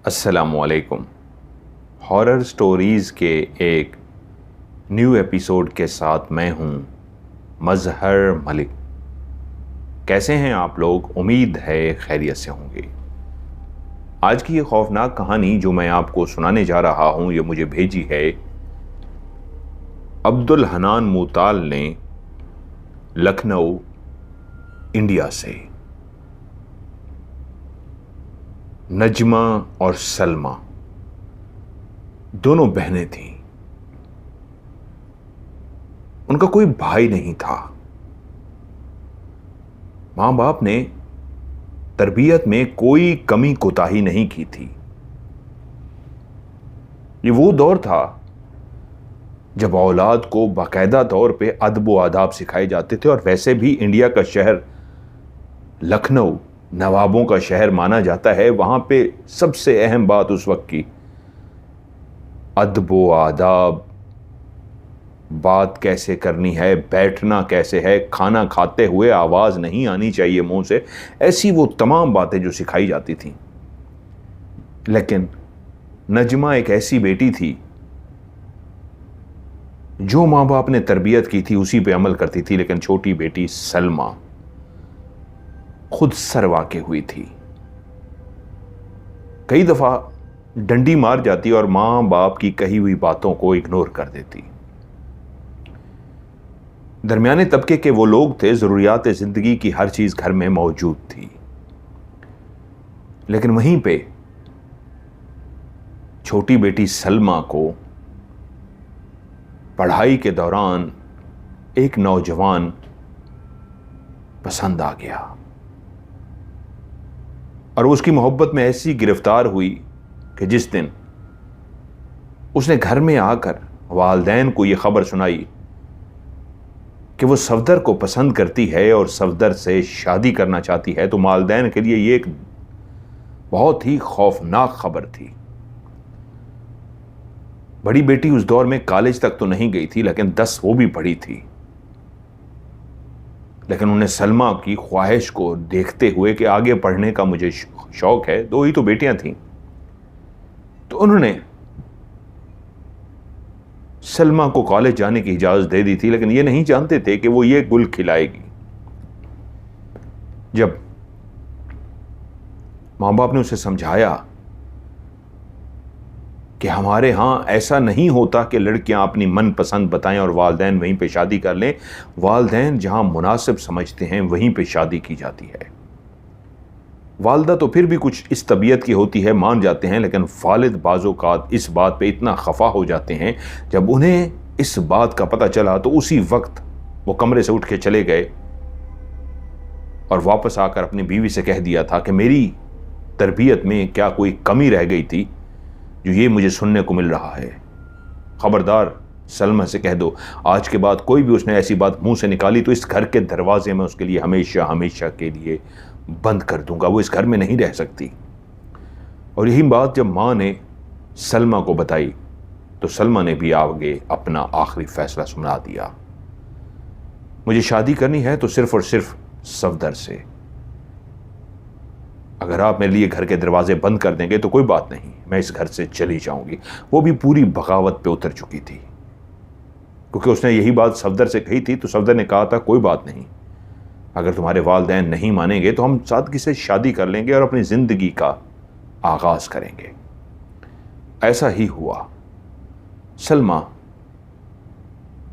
السلام علیکم۔ Horror stories کے ایک نیو ایپیسوڈ کے ساتھ میں ہوں مظہر ملک۔ کیسے ہیں آپ لوگ؟ امید ہے خیریت سے ہوں گے۔ آج کی یہ خوفناک کہانی جو میں آپ کو سنانے جا رہا ہوں یہ مجھے بھیجی ہے عبدالحنان موتال نے لکھنؤ انڈیا سے۔ نجمہ اور سلمہ دونوں بہنیں تھیں۔ ان کا کوئی بھائی نہیں تھا۔ ماں باپ نے تربیت میں کوئی کمی کوتاہی نہیں کی تھی۔ یہ وہ دور تھا جب اولاد کو باقاعدہ طور پہ ادب و آداب سکھائے جاتے تھے، اور ویسے بھی انڈیا کا شہر لکھنؤ نوابوں کا شہر مانا جاتا ہے۔ وہاں پہ سب سے اہم بات اس وقت کی ادب و آداب، بات کیسے کرنی ہے، بیٹھنا کیسے ہے، کھانا کھاتے ہوئے آواز نہیں آنی چاہیے منہ سے، ایسی وہ تمام باتیں جو سکھائی جاتی تھیں۔ لیکن نجمہ ایک ایسی بیٹی تھی جو ماں باپ نے تربیت کی تھی اسی پہ عمل کرتی تھی، لیکن چھوٹی بیٹی سلمہ خود سروا کے ہوئی تھی۔ کئی دفعہ ڈنڈی مار جاتی اور ماں باپ کی کہی ہوئی باتوں کو اگنور کر دیتی۔ درمیانے طبقے کے وہ لوگ تھے، ضروریات زندگی کی ہر چیز گھر میں موجود تھی، لیکن وہیں پہ چھوٹی بیٹی سلمہ کو پڑھائی کے دوران ایک نوجوان پسند آ گیا، اور وہ اس کی محبت میں ایسی گرفتار ہوئی کہ جس دن اس نے گھر میں آ کر والدین کو یہ خبر سنائی کہ وہ صفدر کو پسند کرتی ہے اور صفدر سے شادی کرنا چاہتی ہے، تو والدین کے لیے یہ ایک بہت ہی خوفناک خبر تھی۔ بڑی بیٹی اس دور میں کالج تک تو نہیں گئی تھی، لیکن 10 وہ بھی پڑھی تھی، لیکن انہیں سلمہ کی خواہش کو دیکھتے ہوئے کہ آگے پڑھنے کا مجھے شوق ہے، 2 ہی تو بیٹیاں تھیں، تو انہوں نے سلمہ کو کالج جانے کی اجازت دے دی تھی، لیکن یہ نہیں جانتے تھے کہ وہ یہ گل کھلائے گی۔ جب ماں باپ نے اسے سمجھایا کہ ہمارے ہاں ایسا نہیں ہوتا کہ لڑکیاں اپنی من پسند بتائیں اور والدین وہیں پہ شادی کر لیں، والدین جہاں مناسب سمجھتے ہیں وہیں پہ شادی کی جاتی ہے۔ والدہ تو پھر بھی کچھ اس طبیعت کی ہوتی ہے، مان جاتے ہیں، لیکن والد بعض اوقات اس بات پہ اتنا خفا ہو جاتے ہیں۔ جب انہیں اس بات کا پتہ چلا تو اسی وقت وہ کمرے سے اٹھ کے چلے گئے اور واپس آ کر اپنی بیوی سے کہہ دیا تھا کہ میری تربیت میں کیا کوئی کمی رہ گئی تھی جو یہ مجھے سننے کو مل رہا ہے؟ خبردار سلمہ سے کہہ دو آج کے بعد کوئی بھی اس نے ایسی بات منہ سے نکالی تو اس گھر کے دروازے میں اس کے لیے ہمیشہ ہمیشہ کے لیے بند کر دوں گا، وہ اس گھر میں نہیں رہ سکتی۔ اور یہی بات جب ماں نے سلمہ کو بتائی تو سلمہ نے بھی آگے اپنا آخری فیصلہ سنا دیا۔ مجھے شادی کرنی ہے تو صرف اور صرف صفدر سے، اگر آپ میرے لیے گھر کے دروازے بند کر دیں گے تو کوئی بات نہیں، میں اس گھر سے چلی جاؤں گی۔ وہ بھی پوری بغاوت پہ اتر چکی تھی، کیونکہ اس نے یہی بات صفدر سے کہی تھی، تو صفدر نے کہا تھا کوئی بات نہیں، اگر تمہارے والدین نہیں مانیں گے تو ہم سادگی سے شادی کر لیں گے اور اپنی زندگی کا آغاز کریں گے۔ ایسا ہی ہوا۔ سلمہ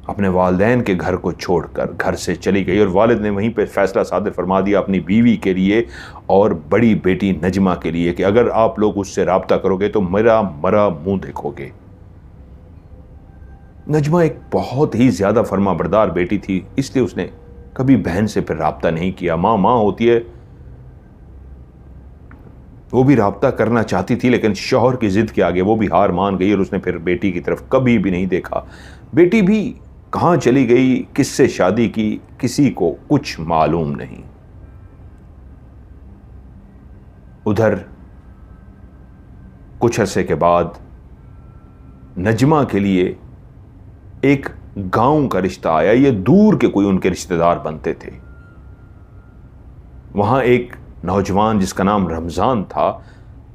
اپنے والدین کے گھر کو چھوڑ کر گھر سے چلی گئی، اور والد نے وہیں پہ فیصلہ صادر فرما دیا اپنی بیوی کے لیے اور بڑی بیٹی نجمہ کے لیے کہ اگر آپ لوگ اس سے رابطہ کرو گے تو میرا مرا منہ دیکھو گے۔ نجمہ ایک بہت ہی زیادہ فرما بردار بیٹی تھی، اس لیے اس نے کبھی بہن سے پھر رابطہ نہیں کیا۔ ماں ہوتی ہے، وہ بھی رابطہ کرنا چاہتی تھی، لیکن شوہر کی ضد کے آگے وہ بھی ہار مان گئی، اور اس نے پھر بیٹی کی طرف کبھی بھی نہیں دیکھا۔ بیٹی بھی کہاں چلی گئی، کس سے شادی کی، کسی کو کچھ معلوم نہیں۔ ادھر کچھ عرصے کے بعد نجمہ کے لیے ایک گاؤں کا رشتہ آیا، یہ دور کے کوئی ان کے رشتہ دار بنتے تھے۔ وہاں ایک نوجوان جس کا نام رمضان تھا،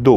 2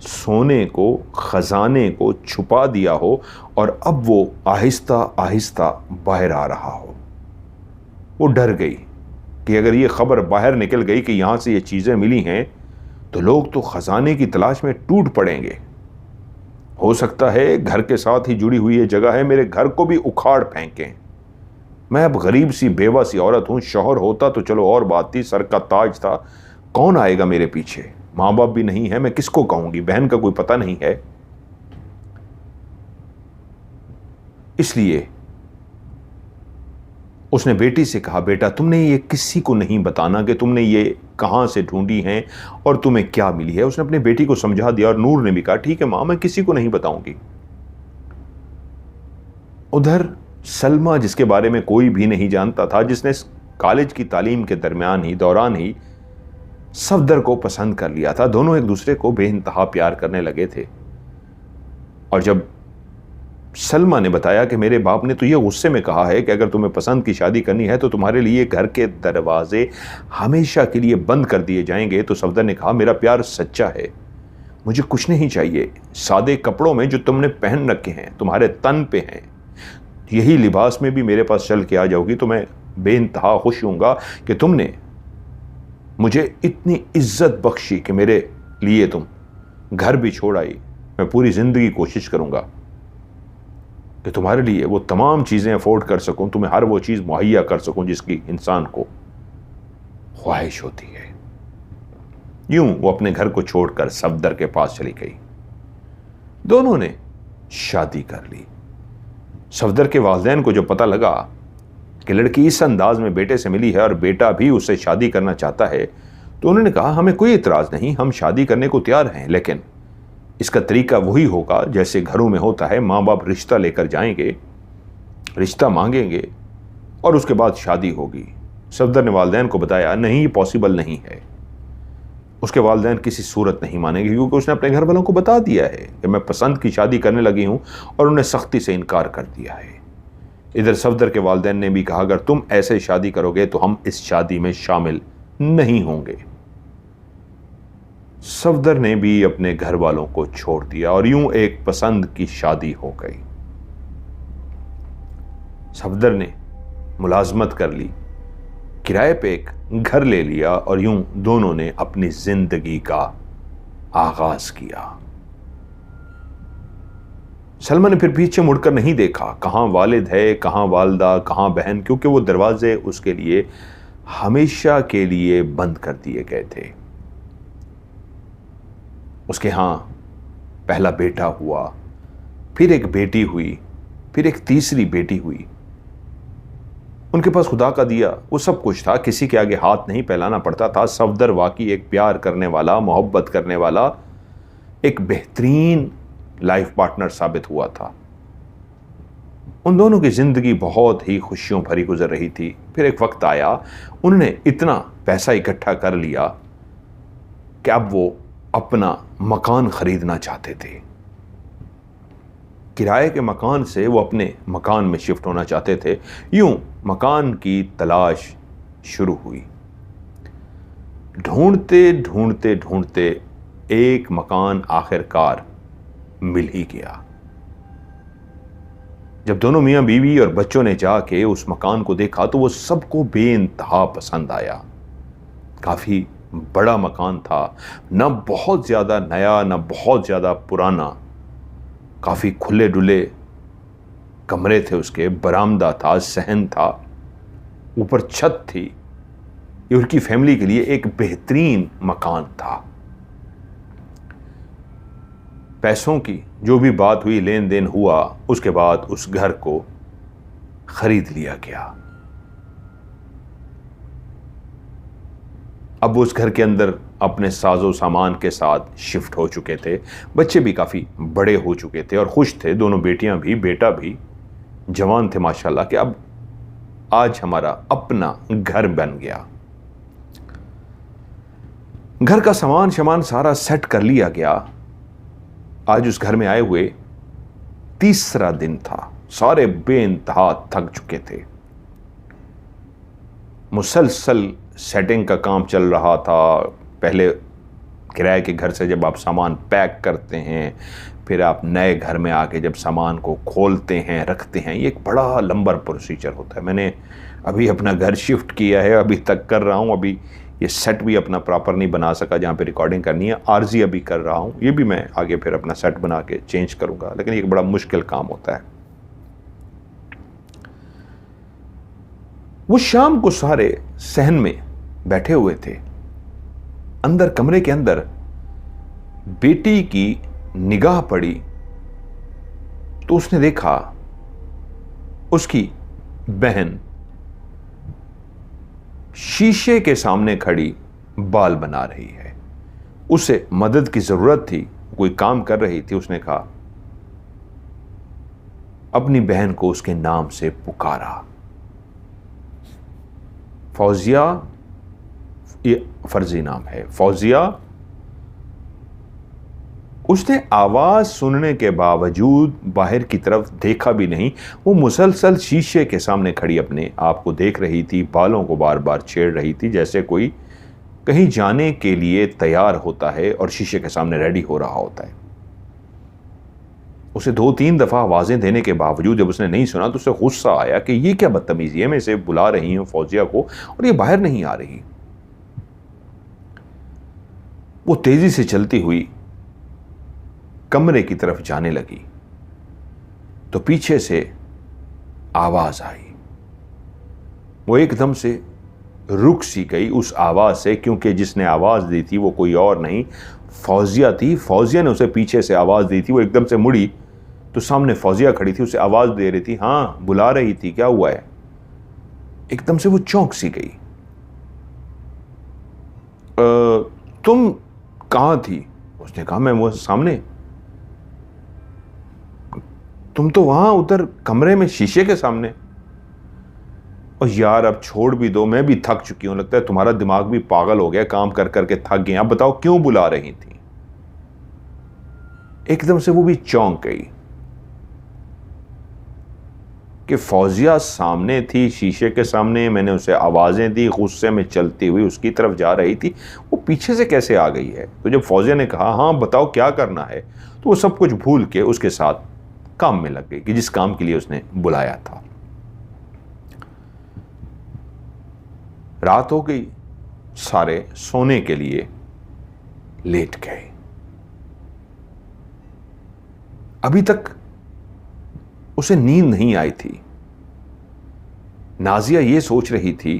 سونے کو, خزانے کو چھپا دیا ہو اور اب وہ آہستہ آہستہ باہر آ رہا ہو. وہ ڈر گئی کہ اگر یہ خبر باہر نکل گئی کہ یہاں سے یہ چیزیں ملی ہیں تو لوگ تو خزانے کی تلاش میں ٹوٹ پڑیں گے. ہو سکتا ہے گھر کے ساتھ ہی جڑی ہوئی یہ جگہ ہے, میرے گھر کو بھی اکھاڑ پھینکیں. میں اب غریب سی بیوہ سی عورت ہوں, شوہر ہوتا تو چلو اور بات تھی, سر کا تاج تھا, کون آئے گا میرے پیچھے, ماں باپ بھی نہیں ہے, میں کس کو کہوں گی, بہن کا کوئی پتہ نہیں ہے. اس لیے اس نے بیٹی سے کہا, بیٹا تم نے یہ کسی کو نہیں بتانا کہ تم نے یہ کہاں سے ڈھونڈی ہیں اور تمہیں کیا ملی ہے. اس نے اپنے بیٹی کو سمجھا دیا اور نور نے بھی کہا ٹھیک ہے ماں, میں کسی کو نہیں بتاؤں گی. ادھر سلمہ, جس کے بارے میں کوئی بھی نہیں جانتا تھا, جس نے کالج کی تعلیم کے دوران ہی صفدر کو پسند کر لیا تھا, دونوں ایک دوسرے کو بے انتہا پیار کرنے لگے تھے. اور جب سلمہ نے بتایا کہ میرے باپ نے تو یہ غصے میں کہا ہے کہ اگر تمہیں پسند کی شادی کرنی ہے تو تمہارے لیے گھر کے دروازے ہمیشہ کے لیے بند کر دیے جائیں گے, تو صفدر نے کہا میرا پیار سچا ہے, مجھے کچھ نہیں چاہیے. سادے کپڑوں میں جو تم نے پہن رکھے ہیں تمہارے تن پہ ہیں, یہی لباس میں بھی میرے پاس چل کے آ جاؤ گی تو میں بے انتہا خوش ہوں گا کہ تم نے مجھے اتنی عزت بخشی کہ میرے لیے تم گھر بھی چھوڑ آئی. میں پوری زندگی کوشش کروں گا کہ تمہارے لیے وہ تمام چیزیں افورڈ کر سکوں, تمہیں ہر وہ چیز مہیا کر سکوں جس کی انسان کو خواہش ہوتی ہے. یوں وہ اپنے گھر کو چھوڑ کر صفدر کے پاس چلی گئی. دونوں نے شادی کر لی. صفدر کے والدین کو جو پتہ لگا کہ لڑکی اس انداز میں بیٹے سے ملی ہے اور بیٹا بھی اسے شادی کرنا چاہتا ہے, تو انہوں نے کہا ہمیں کوئی اعتراض نہیں, ہم شادی کرنے کو تیار ہیں, لیکن اس کا طریقہ وہی ہوگا جیسے گھروں میں ہوتا ہے, ماں باپ رشتہ لے کر جائیں گے, رشتہ مانگیں گے اور اس کے بعد شادی ہوگی. صفدر نے والدین کو بتایا نہیں, یہ پاسبل نہیں ہے. اس کے والدین کسی صورت نہیں مانیں گے کیونکہ اس نے اپنے گھر والوں کو بتا دیا ہے کہ میں پسند کی شادی کرنے لگی ہوں, اور انہیں سختی سے انکار کر دیا ہے. ادھر صفدر کے والدین نے بھی کہا اگر تم ایسے شادی کرو گے تو ہم اس شادی میں شامل نہیں ہوں گے. صفدر نے بھی اپنے گھر والوں کو چھوڑ دیا اور یوں ایک پسند کی شادی ہو گئی. صفدر نے ملازمت کر لی, کرائے پہ ایک گھر لے لیا اور یوں دونوں نے اپنی زندگی کا آغاز کیا. سلمہ نے پھر پیچھے مڑ کر نہیں دیکھا کہاں والد ہے, کہاں والدہ, کہاں بہن, کیونکہ وہ دروازے اس کے لیے ہمیشہ کے لیے بند کر دیے گئے تھے. اس کے ہاں پہلا بیٹا ہوا, پھر ایک بیٹی ہوئی, پھر ایک تیسری بیٹی ہوئی. ان کے پاس خدا کا دیا وہ سب کچھ تھا, کسی کے آگے ہاتھ نہیں پھیلانا پڑتا تھا. صفدر واقعی ایک پیار کرنے والا, محبت کرنے والا, ایک بہترین لائف پارٹنر ثابت ہوا تھا. ان دونوں کی زندگی بہت ہی خوشیوں بھری گزر رہی تھی. پھر ایک وقت آیا, انہوں نے اتنا پیسہ اکٹھا کر لیا کہ اب وہ اپنا مکان خریدنا چاہتے تھے. کرائے کے مکان سے وہ اپنے مکان میں شفٹ ہونا چاہتے تھے. یوں مکان کی تلاش شروع ہوئی. ڈھونڈتے ڈھونڈتے ڈھونڈتے ایک مکان آخر کار مل ہی گیا. جب دونوں میاں بیوی اور بچوں نے جا کے اس مکان کو دیکھا تو وہ سب کو بے انتہا پسند آیا. کافی بڑا مکان تھا, نہ بہت زیادہ نیا نہ بہت زیادہ پرانا. کافی کھلے ڈلے کمرے تھے اس کے, برآمدہ تھا, صحن تھا, اوپر چھت تھی. یہ ان کی فیملی کے لیے ایک بہترین مکان تھا. پیسوں کی جو بھی بات ہوئی, لین دین ہوا, اس کے بعد اس گھر کو خرید لیا گیا. اب اس گھر کے اندر اپنے ساز و سامان کے ساتھ شفٹ ہو چکے تھے. بچے بھی کافی بڑے ہو چکے تھے اور خوش تھے. دونوں بیٹیاں بھی, بیٹا بھی جوان تھے ماشاءاللہ کہ اب آج ہمارا اپنا گھر بن گیا. گھر کا سامان شمان سارا سیٹ کر لیا گیا. آج اس گھر میں آئے ہوئے تیسرا دن تھا. سارے بے انتہا تھک چکے تھے. مسلسل سیٹنگ کا کام چل رہا تھا. پہلے کرائے کے گھر سے جب آپ سامان پیک کرتے ہیں، پھر آپ نئے گھر میں آ کے جب سامان کو کھولتے ہیں، رکھتے ہیں، یہ ایک بڑا لمبا پروسیجر ہوتا ہے. میں نے ابھی اپنا گھر شفٹ کیا ہے، ابھی تک کر رہا ہوں، ابھی یہ سیٹ بھی اپنا پراپر نہیں بنا سکا جہاں پہ ریکارڈنگ کرنی ہے، عارضی ابھی کر رہا ہوں. یہ بھی میں آگے پھر اپنا سیٹ بنا کے چینج کروں گا، لیکن یہ ایک بڑا مشکل کام ہوتا ہے. وہ شام کو سارے صحن میں بیٹھے ہوئے تھے. اندر کمرے کے اندر بیٹی کی نگاہ پڑی تو اس نے دیکھا اس کی بہن شیشے کے سامنے کھڑی بال بنا رہی ہے. اسے مدد کی ضرورت تھی، کوئی کام کر رہی تھی. اس نے کہا، اپنی بہن کو اس کے نام سے پکارا، فوزیہ، یہ فرضی نام ہے، فوزیہ. اس نے آواز سننے کے باوجود باہر کی طرف دیکھا بھی نہیں. وہ مسلسل شیشے کے سامنے کھڑی اپنے آپ کو دیکھ رہی تھی، بالوں کو بار بار چھیڑ رہی تھی، جیسے کوئی کہیں جانے کے لیے تیار ہوتا ہے اور شیشے کے سامنے ریڈی ہو رہا ہوتا ہے. اسے 2-3 دفعہ آوازیں دینے کے باوجود جب اس نے نہیں سنا تو اسے غصہ آیا کہ یہ کیا بدتمیزی ہے، میں اسے بلا رہی ہوں فوزیہ کو اور یہ باہر نہیں آ رہی. وہ تیزی سے چلتی ہوئی کمرے کی طرف جانے لگی تو پیچھے سے آواز آئی. وہ ایک دم سے رک سی گئی اس آواز سے، کیونکہ جس نے آواز دی تھی وہ کوئی اور نہیں، فوزیہ تھی. فوزیہ نے اسے پیچھے سے آواز دی تھی. وہ ایک دم سے مڑی تو سامنے فوزیہ کھڑی تھی، اسے آواز دے رہی تھی. ہاں، بلا رہی تھی، کیا ہوا ہے؟ ایک دم سے وہ چونک سی گئی. تم کہاں تھی؟ اس نے کہا، میں وہ سامنے. تم تو وہاں ادھر کمرے میں شیشے کے سامنے. اور یار اب چھوڑ بھی دو، میں بھی تھک چکی ہوں، لگتا ہے تمہارا دماغ بھی پاگل ہو گیا، کام کر کر کے تھک گئے. اب بتاؤ کیوں بلا رہی تھی؟ ایک دم سے وہ بھی چونک گئی کہ فوزیہ سامنے تھی، شیشے کے سامنے. میں نے اسے آوازیں دی، غصے میں چلتی ہوئی اس کی طرف جا رہی تھی، وہ پیچھے سے کیسے آ گئی ہے؟ تو جب فوزیہ نے کہا، ہاں بتاؤ کیا کرنا ہے، تو وہ سب کچھ بھول کے اس کے ساتھ کام میں لگ گئی کہ جس کام کے لیے اس نے بلایا تھا. رات ہو گئی، سارے سونے کے لیے لیٹ گئے. ابھی تک اسے نیند نہیں آئی تھی. نازیہ یہ سوچ رہی تھی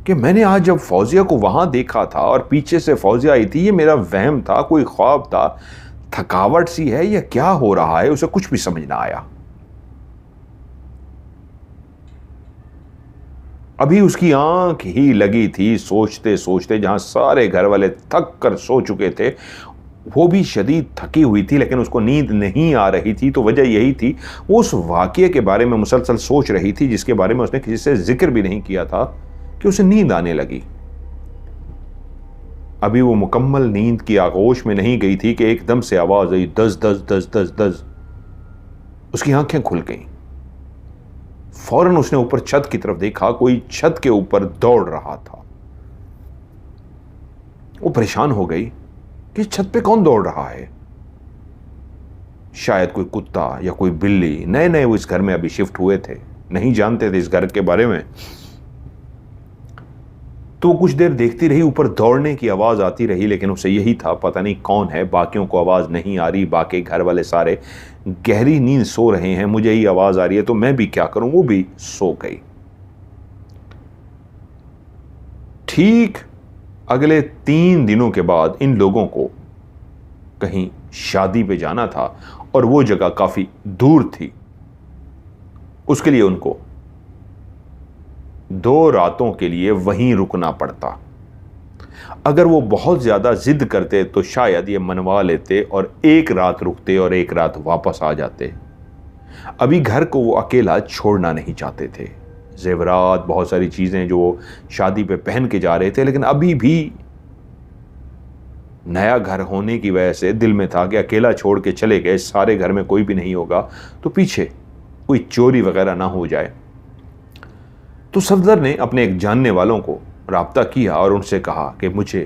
کہ میں نے آج جب فوزیہ کو وہاں دیکھا تھا اور پیچھے سے فوزیہ آئی تھی، یہ میرا وہم تھا، کوئی خواب تھا، تھکاوٹ سی ہے، یا کیا ہو رہا ہے؟ اسے کچھ بھی سمجھ نہ آیا. ابھی اس کی آنکھ ہی لگی تھی سوچتے سوچتے، جہاں سارے گھر والے تھک کر سو چکے تھے، وہ بھی شدید تھکی ہوئی تھی، لیکن اس کو نیند نہیں آ رہی تھی. تو وجہ یہی تھی، وہ اس واقعے کے بارے میں مسلسل سوچ رہی تھی جس کے بارے میں اس نے کسی سے ذکر بھی نہیں کیا تھا، کہ اسے نیند آنے لگی. ابھی وہ مکمل نیند کی آغوش میں نہیں گئی تھی کہ ایک دم سے آواز آئی، دز دز دز دز دز. اس کی آنکھیں کھل گئیں. فوراً اس نے اوپر چھت کی طرف دیکھا، کوئی چھت کے اوپر دوڑ رہا تھا. وہ پریشان ہو گئی کہ چھت پہ کون دوڑ رہا ہے؟ شاید کوئی کتا یا کوئی بلی. نئے نئے وہ اس گھر میں ابھی شفٹ ہوئے تھے، نہیں جانتے تھے اس گھر کے بارے میں. تو وہ کچھ دیر دیکھتی رہی، اوپر دوڑنے کی آواز آتی رہی، لیکن اسے یہی تھا پتہ نہیں کون ہے، باقیوں کو آواز نہیں آ رہی، باقی گھر والے سارے گہری نیند سو رہے ہیں، مجھے ہی آواز آ رہی ہے تو میں بھی کیا کروں. وہ بھی سو گئی. ٹھیک اگلے 3 دنوں کے بعد ان لوگوں کو کہیں شادی پہ جانا تھا اور وہ جگہ کافی دور تھی. اس کے لیے ان کو 2 راتوں کے لیے وہیں رکنا پڑتا. اگر وہ بہت زیادہ ضد کرتے تو شاید یہ منوا لیتے اور 1 رات رکتے اور 1 رات واپس آ جاتے. ابھی گھر کو وہ اکیلا چھوڑنا نہیں چاہتے تھے. زیورات، بہت ساری چیزیں جو وہ شادی پہ پہن کے جا رہے تھے، لیکن ابھی بھی نیا گھر ہونے کی وجہ سے دل میں تھا کہ اکیلا چھوڑ کے چلے گئے، سارے گھر میں کوئی بھی نہیں ہوگا تو پیچھے کوئی چوری وغیرہ نہ ہو جائے. تو صفدر نے اپنے ایک جاننے والوں کو رابطہ کیا اور ان سے کہا کہ مجھے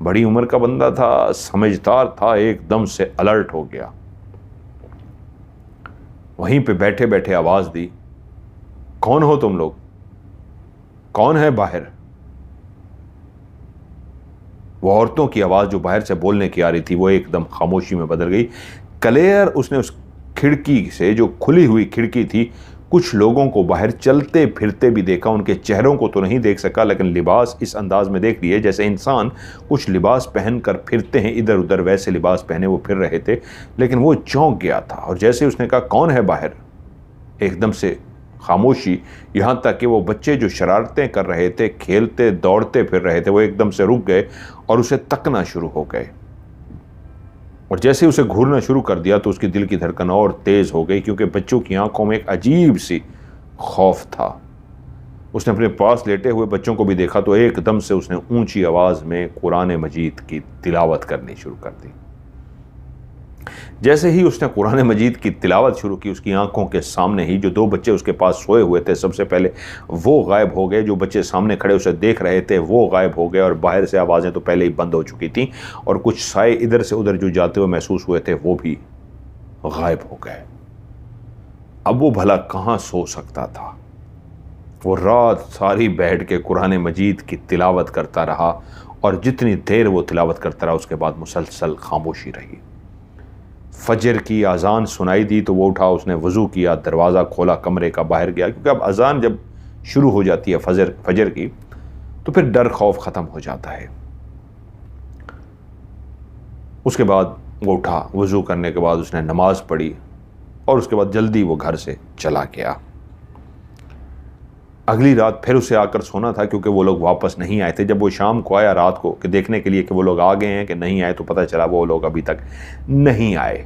بڑی عمر کا بندہ تھا، سمجھدار تھا، ایک دم سے الرٹ ہو گیا. وہیں پہ بیٹھے بیٹھے آواز دی، کون ہو تم لوگ؟ کون ہے باہر؟ وہ عورتوں کی آواز جو باہر سے بولنے کی آ رہی تھی وہ ایک دم خاموشی میں بدل گئی. کلیئر اس نے اس کھڑکی سے، جو کھلی ہوئی کھڑکی تھی، کچھ لوگوں کو باہر چلتے پھرتے بھی دیکھا. ان کے چہروں کو تو نہیں دیکھ سکا لیکن لباس اس انداز میں دیکھ لیے جیسے انسان کچھ لباس پہن کر پھرتے ہیں ادھر ادھر، ویسے لباس پہنے وہ پھر رہے تھے. لیکن وہ چونک گیا تھا اور جیسے اس نے کہا کون ہے باہر، ایک دم سے خاموشی. یہاں تک کہ وہ بچے جو شرارتیں کر رہے تھے، کھیلتے دوڑتے پھر رہے تھے، وہ ایک دم سے رک گئے اور اسے تکنا شروع ہو گئے. اور جیسے اسے گھورنا شروع کر دیا تو اس کی دل کی دھڑکن اور تیز ہو گئی، کیونکہ بچوں کی آنکھوں میں ایک عجیب سی خوف تھا. اس نے اپنے پاس لیٹے ہوئے بچوں کو بھی دیکھا تو ایک دم سے اس نے اونچی آواز میں قرآن مجید کی تلاوت کرنی شروع کر دی. جیسے ہی اس نے قرآن مجید کی تلاوت شروع کی، اس کی آنکھوں کے سامنے ہی جو 2 بچے اس کے پاس سوئے ہوئے تھے، سب سے پہلے وہ غائب ہو گئے. جو بچے سامنے کھڑے اسے دیکھ رہے تھے وہ غائب ہو گئے، اور باہر سے آوازیں تو پہلے ہی بند ہو چکی تھیں، اور کچھ سائے ادھر سے ادھر جو جاتے ہوئے محسوس ہوئے تھے وہ بھی غائب ہو گئے. اب وہ بھلا کہاں سو سکتا تھا؟ وہ رات ساری بیٹھ کے قرآن مجید کی تلاوت کرتا رہا، اور جتنی دیر وہ تلاوت کرتا رہا اس کے بعد مسلسل خاموشی رہی. فجر کی اذان سنائی دی تو وہ اٹھا، اس نے وضو کیا، دروازہ کھولا، کمرے کا باہر گیا، کیونکہ اب اذان جب شروع ہو جاتی ہے فجر کی تو پھر ڈر خوف ختم ہو جاتا ہے. اس کے بعد وہ اٹھا، وضو کرنے کے بعد اس نے نماز پڑھی اور اس کے بعد جلدی وہ گھر سے چلا گیا. اگلی رات پھر اسے آ کر سونا تھا، کیونکہ وہ لوگ واپس نہیں آئے تھے. جب وہ شام کو آیا رات کو کہ دیکھنے کے لیے کہ وہ لوگ آ گئے ہیں کہ نہیں آئے، تو پتہ چلا وہ لوگ ابھی تک نہیں آئے.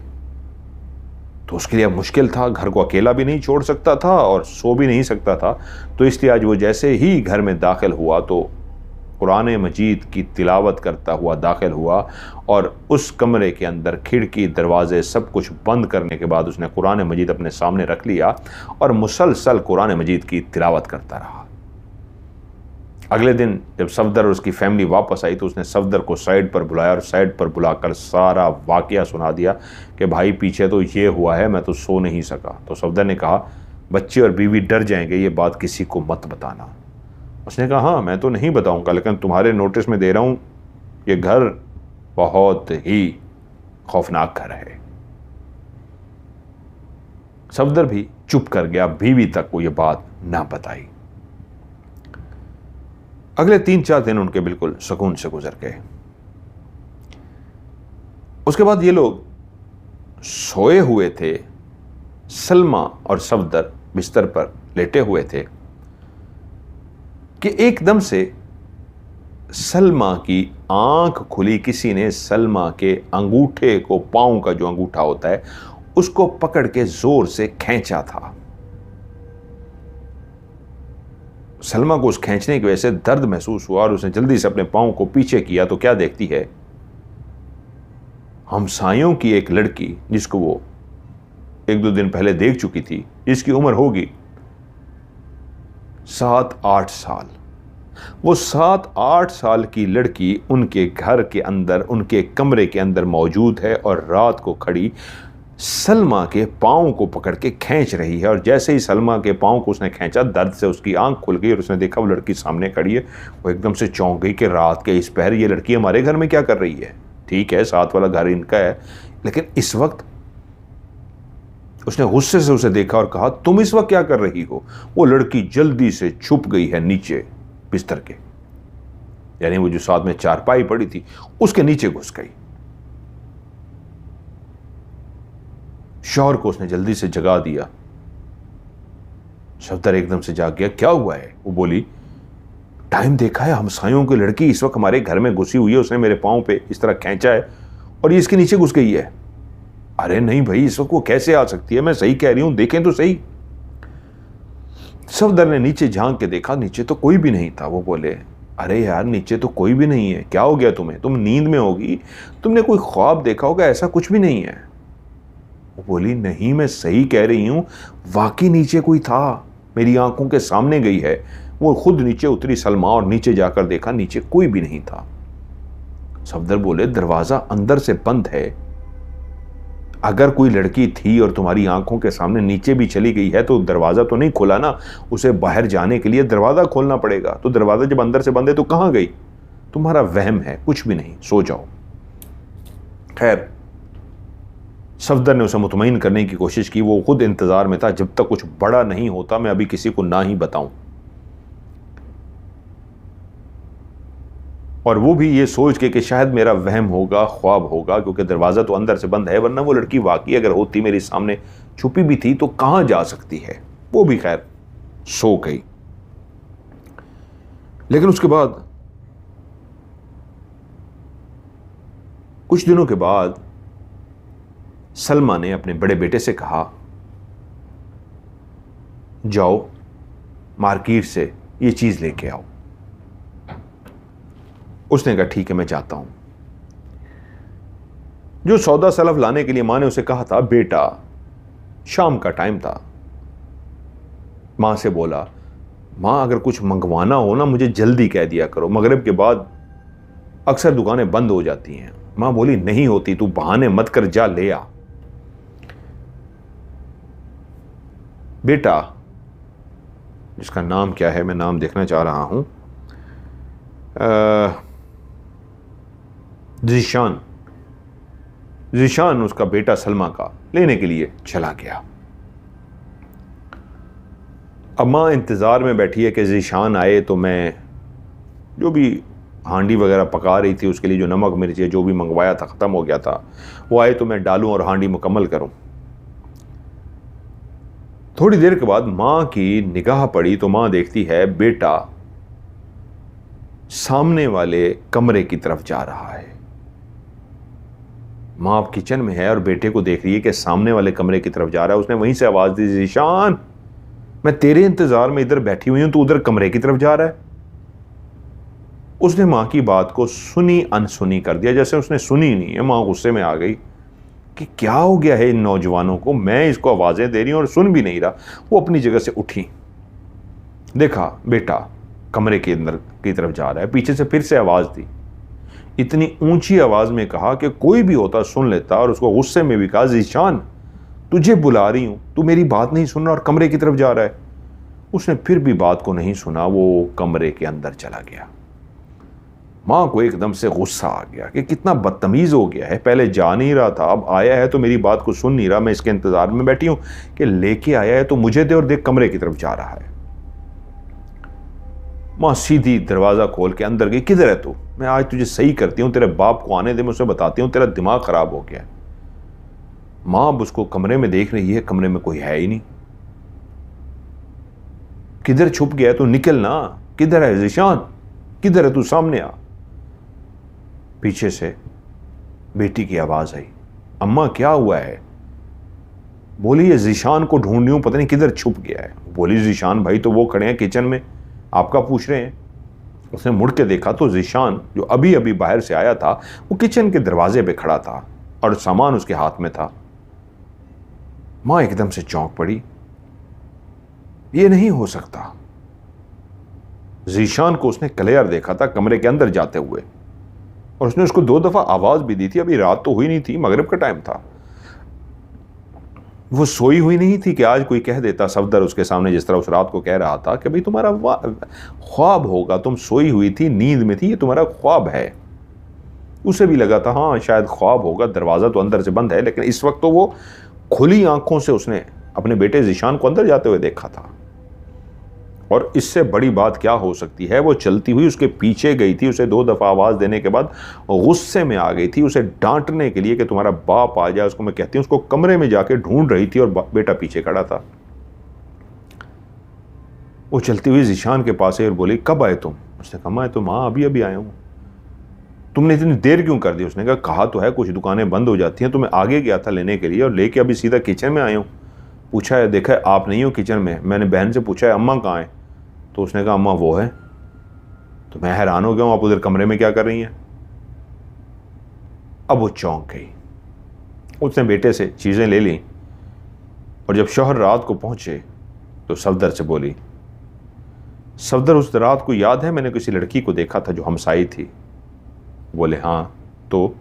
تو اس کے لیے مشکل تھا، گھر کو اکیلا بھی نہیں چھوڑ سکتا تھا اور سو بھی نہیں سکتا تھا. تو اس لیے آج وہ جیسے ہی گھر میں داخل ہوا تو قرآن مجید کی تلاوت کرتا ہوا داخل ہوا، اور اس کمرے کے اندر کھڑکی، دروازے سب کچھ بند کرنے کے بعد اس نے قرآن مجید اپنے سامنے رکھ لیا اور مسلسل قرآن مجید کی تلاوت کرتا رہا. اگلے دن جب صفدر اور اس کی فیملی واپس آئی تو اس نے صفدر کو سائڈ پر بلایا اور سائڈ پر بلا کر سارا واقعہ سنا دیا کہ بھائی پیچھے تو یہ ہوا ہے، میں تو سو نہیں سکا. تو صفدر نے کہا بچے اور بیوی ڈر جائیں گے، یہ بات کسی کو مت بتانا. اس نے کہا ہاں میں تو نہیں بتاؤں گا، لیکن تمہارے نوٹس میں دے رہا ہوں یہ گھر بہت ہی خوفناک گھر ہے. صفدر بھی چپ کر گیا، بیوی تک کو یہ بات نہ بتائی. اگلے 3-4 دن ان کے بالکل سکون سے گزر گئے. اس کے بعد یہ لوگ سوئے ہوئے تھے، سلمہ اور صفدر بستر پر لیٹے ہوئے تھے کہ ایک دم سے سلمہ کی آنکھ کھلی. کسی نے سلمہ کے انگوٹھے کو، پاؤں کا جو انگوٹھا ہوتا ہے، اس کو پکڑ کے زور سے کھینچا تھا. سلمہ کو اس کھینچنے کی وجہ سے درد محسوس ہوا اور اس نے جلدی سے اپنے پاؤں کو پیچھے کیا تو کیا دیکھتی ہے، ہمسایوں کی ایک لڑکی جس کو وہ 1-2 دن پہلے دیکھ چکی تھی، جس کی عمر ہوگی 7-8 سال. وہ 7-8 سال کی لڑکی ان کے گھر کے اندر، ان کے کمرے کے اندر موجود ہے اور رات کو کھڑی سلمہ کے پاؤں کو پکڑ کے کھینچ رہی ہے. اور جیسے ہی سلمہ کے پاؤں کو اس نے کھینچا، درد سے اس کی آنکھ کھل گئی اور اس نے دیکھا وہ لڑکی سامنے کھڑی ہے. وہ ایک دم سے چونک گئی کہ رات کے اس پہر یہ لڑکی ہمارے گھر میں کیا کر رہی ہے؟ ٹھیک ہے 7 والا گھر ان کا ہے، لیکن اس وقت اس نے غصے سے اسے دیکھا اور کہا تم اس وقت کیا کر رہی ہو؟ وہ لڑکی جلدی سے چھپ گئی ہے نیچے بستر کے، یعنی وہ جو ساتھ میں چارپائی پڑی تھی اس کے نیچے گھس گئی. شوہر کو اس نے جلدی سے جگا دیا. صفدر ایک دم سے جاگ گیا. کیا ہوا ہے؟ وہ بولی ٹائم دیکھا ہے، ہمسایوں کی لڑکی اس وقت ہمارے گھر میں گھسی ہوئی ہے، اس نے میرے پاؤں پہ اس طرح کھینچا ہے اور یہ اس کے نیچے گھس گئی ہے. ارے نہیں بھائی، اس وقت وہ کیسے آ سکتی ہے؟ میں صحیح کہہ رہی ہوں، دیکھیں تو صحیح. صفدر نے نیچے جھانک کے دیکھا، نیچے تو کوئی بھی نہیں تھا. وہ بولے ارے یار نیچے تو کوئی بھی نہیں ہے، کیا ہو گیا تمہیں؟ تم نیند میں ہوگی، تم نے کوئی خواب دیکھا ہوگا، ایسا کچھ بھی نہیں ہے. وہ بولی نہیں میں صحیح کہہ رہی ہوں، واقعی نیچے کوئی تھا، میری آنکھوں کے سامنے گئی ہے. وہ خود نیچے اتری سلمہ اور نیچے جا کر دیکھا نیچے کوئی بھی نہیں تھا. صفدر بولے دروازہ اندر سے بند ہے، اگر کوئی لڑکی تھی اور تمہاری آنکھوں کے سامنے نیچے بھی چلی گئی ہے تو دروازہ تو نہیں کھلا نا، اسے باہر جانے کے لیے دروازہ کھولنا پڑے گا، تو دروازہ جب اندر سے بند ہے تو کہاں گئی؟ تمہارا وہم ہے، کچھ بھی نہیں، سو جاؤ۔ خیر صفدر نے اسے مطمئن کرنے کی کوشش کی، وہ خود انتظار میں تھا جب تک کچھ بڑا نہیں ہوتا میں ابھی کسی کو نہ ہی بتاؤں، اور وہ بھی یہ سوچ کے کہ شاید میرا وہم ہوگا، خواب ہوگا، کیونکہ دروازہ تو اندر سے بند ہے، ورنہ وہ لڑکی واقعی اگر ہوتی میرے سامنے چھپی بھی تھی تو کہاں جا سکتی ہے۔ وہ بھی خیر سو گئی۔ لیکن اس کے بعد کچھ دنوں کے بعد سلمہ نے اپنے بڑے بیٹے سے کہا جاؤ مارکیٹ سے یہ چیز لے کے آؤ۔ اس نے کہا ٹھیک ہے میں جاتا ہوں۔ جو سودا سلف لانے کے لیے ماں نے اسے کہا تھا، بیٹا شام کا ٹائم تھا، ماں سے بولا ماں اگر کچھ منگوانا ہو نا مجھے جلدی کہہ دیا کرو، مغرب کے بعد اکثر دکانیں بند ہو جاتی ہیں۔ ماں بولی نہیں ہوتی، تو بہانے مت کر، جا لے آ۔ بیٹا جس کا نام کیا ہے، میں نام دیکھنا چاہ رہا ہوں، ذیشان اس کا بیٹا سلمہ کا لینے کے لیے چلا گیا۔ اب ماں انتظار میں بیٹھی ہے کہ ذیشان آئے تو میں جو بھی ہانڈی وغیرہ پکا رہی تھی اس کے لیے جو نمک مرچ جو بھی منگوایا تھا ختم ہو گیا تھا، وہ آئے تو میں ڈالوں اور ہانڈی مکمل کروں۔ تھوڑی دیر کے بعد ماں کی نگاہ پڑی تو ماں دیکھتی ہے بیٹا سامنے والے کمرے کی طرف جا رہا ہے۔ ماں اب کچن میں ہے اور بیٹے کو دیکھ رہی ہے کہ سامنے والے کمرے کی طرف جا رہا ہے۔ اس نے وہیں سے آواز دی ذیشان میں تیرے انتظار میں ادھر بیٹھی ہوئی ہوں، تو ادھر کمرے کی طرف جا رہا ہے۔ اس نے ماں کی بات کو سنی انسنی کر دیا، جیسے اس نے سنی نہیں ہے۔ ماں غصے میں آ گئی کہ کیا ہو گیا ہے ان نوجوانوں کو، میں اس کو آوازیں دے رہی ہوں اور سن بھی نہیں رہا۔ وہ اپنی جگہ سے اٹھی، دیکھا بیٹا کمرے کے اندر کی طرف جا رہا ہے۔ پیچھے سے پھر سے آواز دی، اتنی اونچی آواز میں کہا کہ کوئی بھی ہوتا سن لیتا، اور اس کو غصے میں بھی کہا ذیشان تجھے بلا رہی ہوں، تو میری بات نہیں سن رہا اور کمرے کی طرف جا رہا ہے۔ اس نے پھر بھی بات کو نہیں سنا، وہ کمرے کے اندر چلا گیا۔ ماں کو ایک دم سے غصہ آ گیا کہ کتنا بدتمیز ہو گیا ہے، پہلے جا نہیں رہا تھا، اب آیا ہے تو میری بات کو سن نہیں رہا، میں اس کے انتظار میں بیٹھی ہوں کہ لے کے آیا ہے تو مجھے دے، اور دیکھ کمرے کی طرف جا رہا ہے۔ ماں سیدھی دروازہ کھول کے اندر گئی، کدھر ہے تو؟ میں آج تجھے صحیح کرتی ہوں، تیرے باپ کو آنے دے، میں اسے بتاتی ہوں تیرا دماغ خراب ہو گیا ہے۔ ماں اب اس کو کمرے میں دیکھ رہی ہے، کمرے میں کوئی ہے ہی نہیں۔ کدھر چھپ گیا ہے تو نکلنا، کدھر ہے ذیشان، کدھر ہے تو، سامنے آ۔ پیچھے سے بیٹی کی آواز آئی، اماں کیا ہوا ہے؟ بولی یہ ذیشان کو ڈھونڈ رہی ہوں، پتہ نہیں کدھر چھپ گیا ہے۔ بولی ذیشان بھائی تو وہ کھڑے ہیں کچن میں، آپ کا پوچھ رہے ہیں۔ اس نے مڑ کے دیکھا تو ذیشان جو ابھی ابھی باہر سے آیا تھا وہ کچن کے دروازے پہ کھڑا تھا اور سامان اس کے ہاتھ میں تھا۔ ماں ایک دم سے چونک پڑی، یہ نہیں ہو سکتا۔ ذیشان کو اس نے کلیئر دیکھا تھا کمرے کے اندر جاتے ہوئے، اور اس نے اس کو 2 دفعہ آواز بھی دی تھی، ابھی رات تو ہوئی نہیں تھی، مغرب کا ٹائم تھا۔ وہ سوئی ہوئی نہیں تھی کہ آج کوئی کہہ دیتا صفدر اس کے سامنے، جس طرح اس رات کو کہہ رہا تھا کہ بھئی تمہارا خواب ہوگا، تم سوئی ہوئی تھی، نیند میں تھی، یہ تمہارا خواب ہے۔ اسے بھی لگا تھا ہاں شاید خواب ہوگا، دروازہ تو اندر سے بند ہے، لیکن اس وقت تو وہ کھلی آنکھوں سے اس نے اپنے بیٹے ذیشان کو اندر جاتے ہوئے دیکھا تھا۔ اور اس سے بڑی بات کیا ہو سکتی ہے، وہ چلتی ہوئی اس کے پیچھے گئی تھی، اسے 2 دفعہ آواز دینے کے بعد غصے میں آ گئی تھی، اسے ڈانٹنے کے لیے کہ تمہارا باپ آ جائے، اس کو میں کہتی ہوں، اس کو کمرے میں جا کے ڈھونڈ رہی تھی اور بیٹا پیچھے کھڑا تھا۔ وہ چلتی ہوئی ذیشان کے پاس ہے اور بولی کب آئے تم؟ اس نے کہا میں تو ماں ابھی ابھی آیا ہوں۔ تم نے اتنی دیر کیوں کر دی؟ اس نے کہا تو ہے کچھ دکانیں بند ہو جاتی ہیں، تو میں آگے گیا تھا لینے کے لیے اور لے کے ابھی سیدھا کچن میں آیا ہوں۔ پوچھا ہے دیکھا ہے آپ نہیں ہو کچن میں نے بہن سے پوچھا ہے اماں کہاں ہیں، تو اس نے کہا اماں وہ ہے۔ تو میں حیران ہو گیا ہوں، آپ ادھر کمرے میں کیا کر رہی ہیں؟ اب وہ چونک گئی، اس نے بیٹے سے چیزیں لے لیں، اور جب شوہر رات کو پہنچے تو صفدر سے بولی صفدر اس رات کو یاد ہے میں نے کسی لڑکی کو دیکھا تھا جو ہمسائی تھی، بولے ہاں تو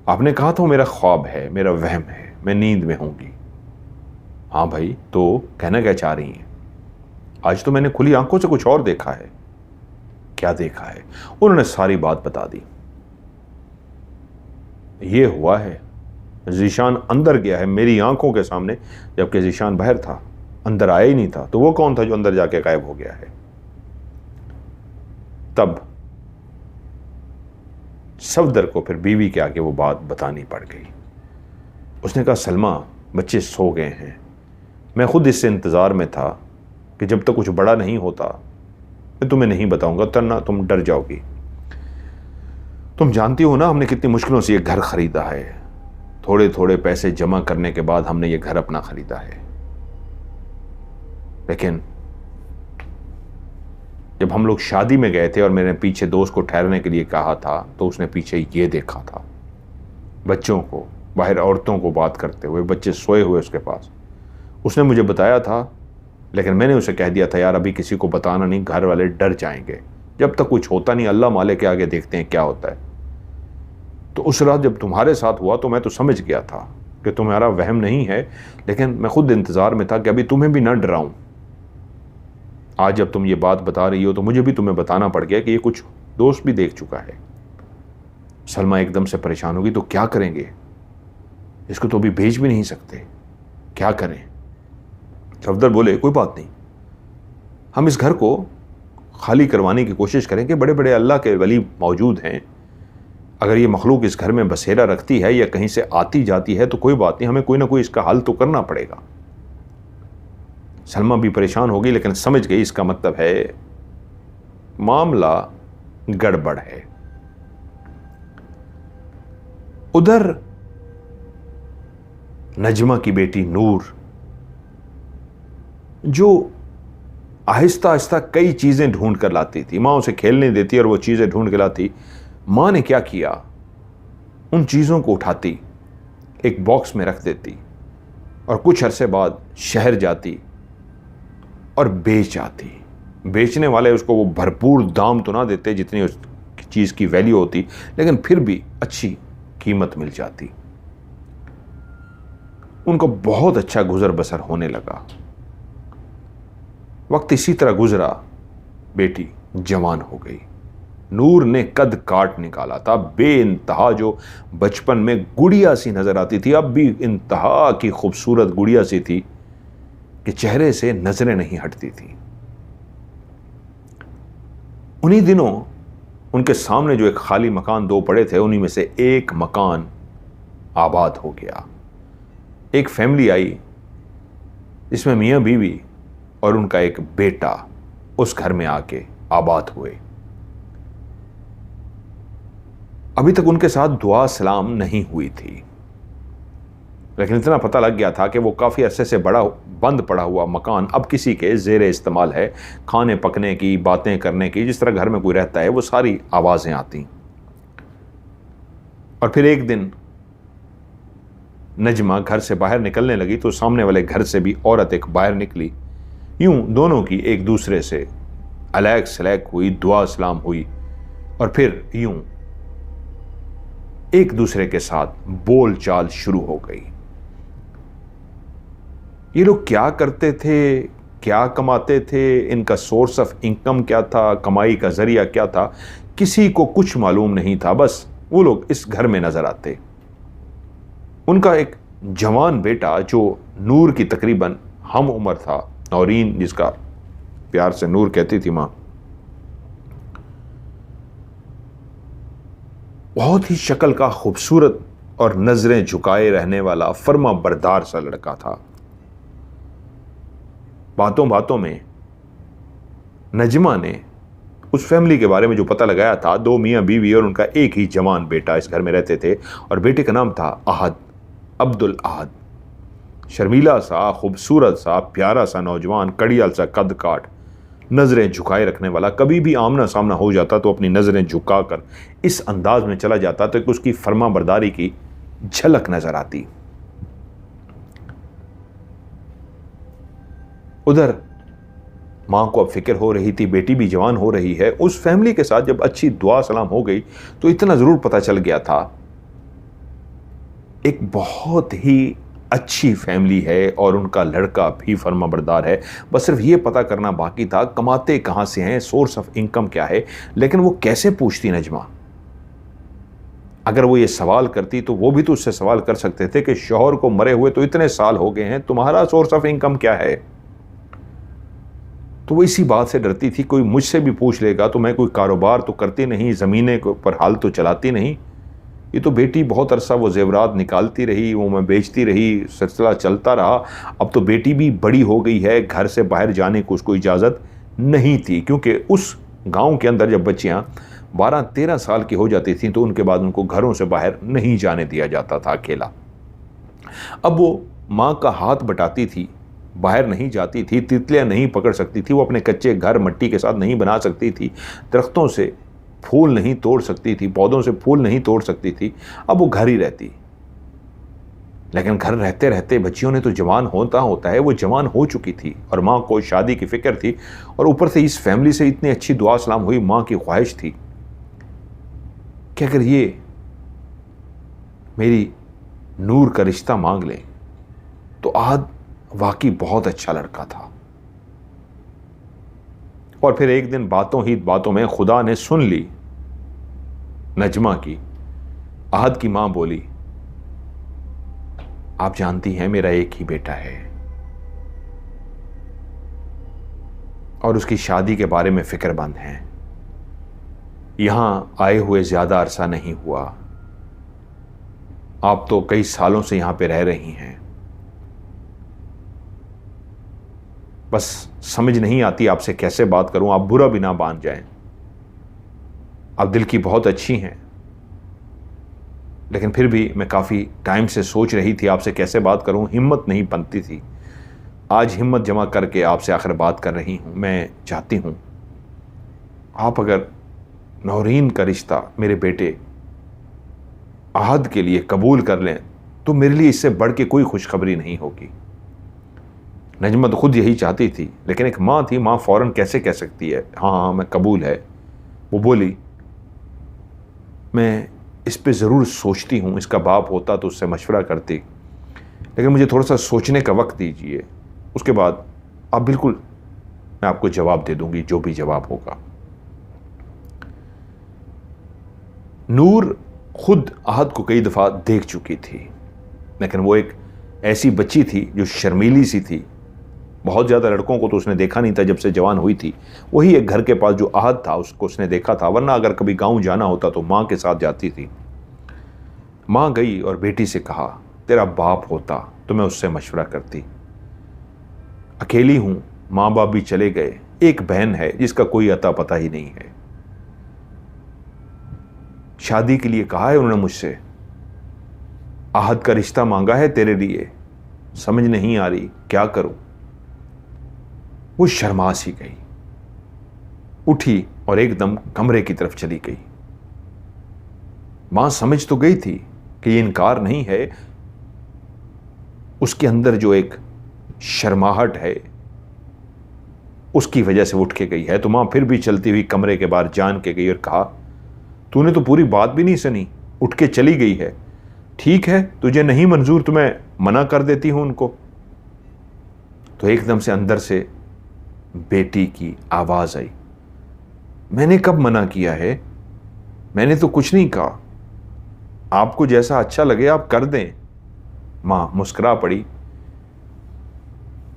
آپ نے کہا تھا میرا خواب ہے، میرا وہم ہے، میں نیند میں ہوں گی۔ ہاں بھائی تو کہنا کیا چاہ رہی ہیں؟ آج تو میں نے کھلی آنکھوں سے کچھ اور دیکھا ہے۔ کیا دیکھا ہے؟ انہوں نے ساری بات بتا دی۔ یہ ہوا ہے، ذیشان اندر گیا ہے میری آنکھوں کے سامنے، جبکہ ذیشان باہر تھا، اندر آیا ہی نہیں تھا، تو وہ کون تھا جو اندر جا کے غائب ہو گیا ہے؟ تب صفدر کو پھر بیوی کے آگے وہ بات بتانی پڑ گئی۔ اس نے کہا سلمہ بچے سو گئے ہیں، میں خود اس سے انتظار میں تھا کہ جب تک کچھ بڑا نہیں ہوتا میں تمہیں نہیں بتاؤں گا، ورنہ تم ڈر جاؤ گی۔ تم جانتی ہو نا ہم نے کتنی مشکلوں سے یہ گھر خریدا ہے، تھوڑے تھوڑے پیسے جمع کرنے کے بعد ہم نے یہ گھر اپنا خریدا ہے، لیکن جب ہم لوگ شادی میں گئے تھے اور میں نے پیچھے دوست کو ٹھہرنے کے لیے کہا تھا تو اس نے پیچھے یہ دیکھا تھا، بچوں کو باہر عورتوں کو بات کرتے ہوئے، بچے سوئے ہوئے اس کے پاس۔ اس نے مجھے بتایا تھا، لیکن میں نے اسے کہہ دیا تھا یار ابھی کسی کو بتانا نہیں، گھر والے ڈر جائیں گے، جب تک کچھ ہوتا نہیں اللہ مالک کے آگے دیکھتے ہیں کیا ہوتا ہے۔ تو اس رات جب تمہارے ساتھ ہوا تو میں تو سمجھ گیا تھا کہ تمہارا وہم نہیں ہے، لیکن میں خود انتظار میں تھا کہ ابھی تمہیں بھی نہ ڈراؤں۔ آج جب تم یہ بات بتا رہی ہو تو مجھے بھی تمہیں بتانا پڑ گیا کہ یہ کچھ دوست بھی دیکھ چکا ہے۔ سلمہ ایک دم سے پریشان ہوگی، تو کیا کریں گے؟ اس کو تو ابھی بھیج بھی نہیں سکتے، کیا کریں؟ صفدر بولے کوئی بات نہیں، ہم اس گھر کو خالی کروانے کی کوشش کریں کہ بڑے بڑے اللہ کے ولی موجود ہیں، اگر یہ مخلوق اس گھر میں بسیرا رکھتی ہے یا کہیں سے آتی جاتی ہے تو کوئی بات نہیں، ہمیں کوئی نہ کوئی اس کا حل تو کرنا پڑے گا۔ سلمہ بھی پریشان ہوگی لیکن سمجھ گئی اس کا مطلب ہے معاملہ گڑبڑ ہے۔ ادھر نجمہ کی بیٹی نور جو آہستہ آہستہ کئی چیزیں ڈھونڈ کر لاتی تھی، ماں اسے کھیلنے دیتی اور وہ چیزیں ڈھونڈ کے لاتی، ماں نے کیا کیا، ان چیزوں کو اٹھاتی ایک باکس میں رکھ دیتی اور کچھ عرصے بعد شہر جاتی اور بیچ آتی۔ بیچنے والے اس کو وہ بھرپور دام تو نہ دیتے جتنی اس چیز کی ویلیو ہوتی، لیکن پھر بھی اچھی قیمت مل جاتی۔ ان کو بہت اچھا گزر بسر ہونے لگا۔ وقت اسی طرح گزرا، بیٹی جوان ہو گئی، نور نے قد کاٹ نکالا تھا، بے انتہا جو بچپن میں گڑیا سی نظر آتی تھی اب بھی انتہا کی خوبصورت گڑیا سی تھی کہ چہرے سے نظریں نہیں ہٹتی تھی۔ انہی دنوں ان کے سامنے جو ایک خالی مکان دو پڑے تھے، انہی میں سے ایک مکان آباد ہو گیا۔ ایک فیملی آئی جس میں میاں بیوی اور ان کا ایک بیٹا اس گھر میں آ کے آباد ہوئے۔ ابھی تک ان کے ساتھ دعا سلام نہیں ہوئی تھی، لیکن اتنا پتہ لگ گیا تھا کہ وہ کافی عرصے سے بڑا بند پڑا ہوا مکان اب کسی کے زیر استعمال ہے، کھانے پکنے کی، باتیں کرنے کی، جس طرح گھر میں کوئی رہتا ہے وہ ساری آوازیں آتی۔ اور پھر ایک دن نجمہ گھر سے باہر نکلنے لگی تو سامنے والے گھر سے بھی عورت ایک باہر نکلی، یوں دونوں کی ایک دوسرے سے الیک سلیک ہوئی، دعا سلام ہوئی، اور پھر یوں ایک دوسرے کے ساتھ بول چال شروع ہو گئی۔ یہ لوگ کیا کرتے تھے، کیا کماتے تھے، ان کا سورس آف انکم کیا تھا، کمائی کا ذریعہ کیا تھا، کسی کو کچھ معلوم نہیں تھا۔ بس وہ لوگ اس گھر میں نظر آتے۔ ان کا ایک جوان بیٹا جو نور کی تقریباً ہم عمر تھا، نورین جس کا پیار سے نور کہتی تھی ماں، بہت ہی شکل کا خوبصورت اور نظریں جھکائے رہنے والا فرما بردار سا لڑکا تھا۔ باتوں باتوں میں نجمہ نے اس فیملی کے بارے میں جو پتہ لگایا تھا، دو میاں بیوی اور ان کا ایک ہی جوان بیٹا اس گھر میں رہتے تھے، اور بیٹے کا نام تھا احد، عبد الاحد، شرمیلا سا، خوبصورت سا، پیارا سا نوجوان، کڑیال سا قد کاٹ، نظریں جھکائے رکھنے والا، کبھی بھی آمنا سامنا ہو جاتا تو اپنی نظریں جھکا کر اس انداز میں چلا جاتا تو اس کی فرما برداری کی جھلک نظر آتی۔ ادھر ماں کو اب فکر ہو رہی تھی، بیٹی بھی جوان ہو رہی ہے. اس فیملی کے ساتھ جب اچھی دعا سلام ہو گئی تو اتنا ضرور پتہ چل گیا تھا ایک بہت ہی اچھی فیملی ہے اور ان کا لڑکا بھی فرما بردار ہے. بس صرف یہ پتہ کرنا باقی تھا کماتے کہاں سے ہیں، سورس آف انکم کیا ہے. لیکن وہ کیسے پوچھتی نجمہ؟ اگر وہ یہ سوال کرتی تو وہ بھی تو اس سے سوال کر سکتے تھے کہ شوہر کو مرے ہوئے تو اتنے سال ہو گئے ہیں، تمہارا سورس آف انکم کیا ہے؟ تو وہ اسی بات سے ڈرتی تھی کوئی مجھ سے بھی پوچھ لے گا تو میں کوئی کاروبار تو کرتی نہیں، زمینیں پر حال تو چلاتی نہیں. یہ تو بیٹی بہت عرصہ وہ زیورات نکالتی رہی، وہ میں بیچتی رہی، سلسلہ چلتا رہا. اب تو بیٹی بھی بڑی ہو گئی ہے، گھر سے باہر جانے کو اس کو اجازت نہیں تھی، کیونکہ اس گاؤں کے اندر جب بچیاں 12-13 سال کی ہو جاتی تھیں تو ان کے بعد ان کو گھروں سے باہر نہیں جانے دیا جاتا تھا اکیلا. اب وہ ماں کا ہاتھ بٹاتی تھی، باہر نہیں جاتی تھی، تتلیاں نہیں پکڑ سکتی تھی، وہ اپنے کچے گھر مٹی کے ساتھ نہیں بنا سکتی تھی، درختوں سے پھول نہیں توڑ سکتی تھی، پودوں سے پھول نہیں توڑ سکتی تھی. اب وہ گھر ہی رہتی. لیکن گھر رہتے رہتے بچیوں نے تو جوان ہوتا ہے، وہ جوان ہو چکی تھی اور ماں کو شادی کی فکر تھی اور اوپر سے اس فیملی سے اتنی اچھی دعا سلام ہوئی. ماں کی خواہش تھی کہ اگر یہ میری نور کا رشتہ مانگ لیں تو احد واقعی بہت اچھا لڑکا تھا. اور پھر ایک دن باتوں ہی باتوں میں خدا نے سن لی نجمہ کی. احد کی ماں بولی، آپ جانتی ہیں میرا ایک ہی بیٹا ہے اور اس کی شادی کے بارے میں فکر مند ہیں. یہاں آئے ہوئے زیادہ عرصہ نہیں ہوا، آپ تو کئی سالوں سے یہاں پہ رہ رہی ہیں. بس سمجھ نہیں آتی آپ سے کیسے بات کروں، آپ برا بھی نہ مان جائیں. آپ دل کی بہت اچھی ہیں، لیکن پھر بھی میں کافی ٹائم سے سوچ رہی تھی آپ سے کیسے بات کروں، ہمت نہیں بنتی تھی. آج ہمت جمع کر کے آپ سے آخر بات کر رہی ہوں. میں چاہتی ہوں آپ اگر نورین کا رشتہ میرے بیٹے احد کے لیے قبول کر لیں تو میرے لیے اس سے بڑھ کے کوئی خوشخبری نہیں ہوگی. نجمہ تو خود یہی چاہتی تھی، لیکن ایک ماں تھی، ماں فوراً کیسے کہہ سکتی ہے ہاں میں قبول ہے. وہ بولی، میں اس پہ ضرور سوچتی ہوں، اس کا باپ ہوتا تو اس سے مشورہ کرتی، لیکن مجھے تھوڑا سا سوچنے کا وقت دیجئے، اس کے بعد آپ بالکل میں آپ کو جواب دے دوں گی جو بھی جواب ہوگا. نور خود احد کو کئی دفعہ دیکھ چکی تھی، لیکن وہ ایک ایسی بچی تھی جو شرمیلی سی تھی. بہت زیادہ لڑکوں کو تو اس نے دیکھا نہیں تھا جب سے جوان ہوئی تھی. وہی ایک گھر کے پاس جو احد تھا اس کو اس نے دیکھا تھا، ورنہ اگر کبھی گاؤں جانا ہوتا تو ماں کے ساتھ جاتی تھی. ماں گئی اور بیٹی سے کہا، تیرا باپ ہوتا تو میں اس سے مشورہ کرتی. اکیلی ہوں، ماں باپ بھی چلے گئے، ایک بہن ہے جس کا کوئی عطا پتہ ہی نہیں ہے. شادی کے لیے کہا ہے انہوں نے مجھ سے، احد کا رشتہ مانگا ہے تیرے لیے، سمجھ نہیں آ رہی کیا کروں. وہ شرما سی گئی، اٹھی اور ایک دم کمرے کی طرف چلی گئی. ماں سمجھ تو گئی تھی کہ یہ انکار نہیں ہے، اس کے اندر جو ایک شرماہٹ ہے اس کی وجہ سے اٹھ کے گئی ہے. تو ماں پھر بھی چلتی ہوئی کمرے کے باہر جان کے گئی اور کہا، تو نے تو پوری بات بھی نہیں سنی، اٹھ کے چلی گئی ہے. ٹھیک ہے تجھے نہیں منظور تو میں منع کر دیتی ہوں ان کو. تو ایک دم سے اندر سے بیٹی کی آواز آئی، میں نے کب منع کیا ہے؟ میں نے تو کچھ نہیں کہا، آپ کو جیسا اچھا لگے آپ کر دیں. ماں مسکرا پڑی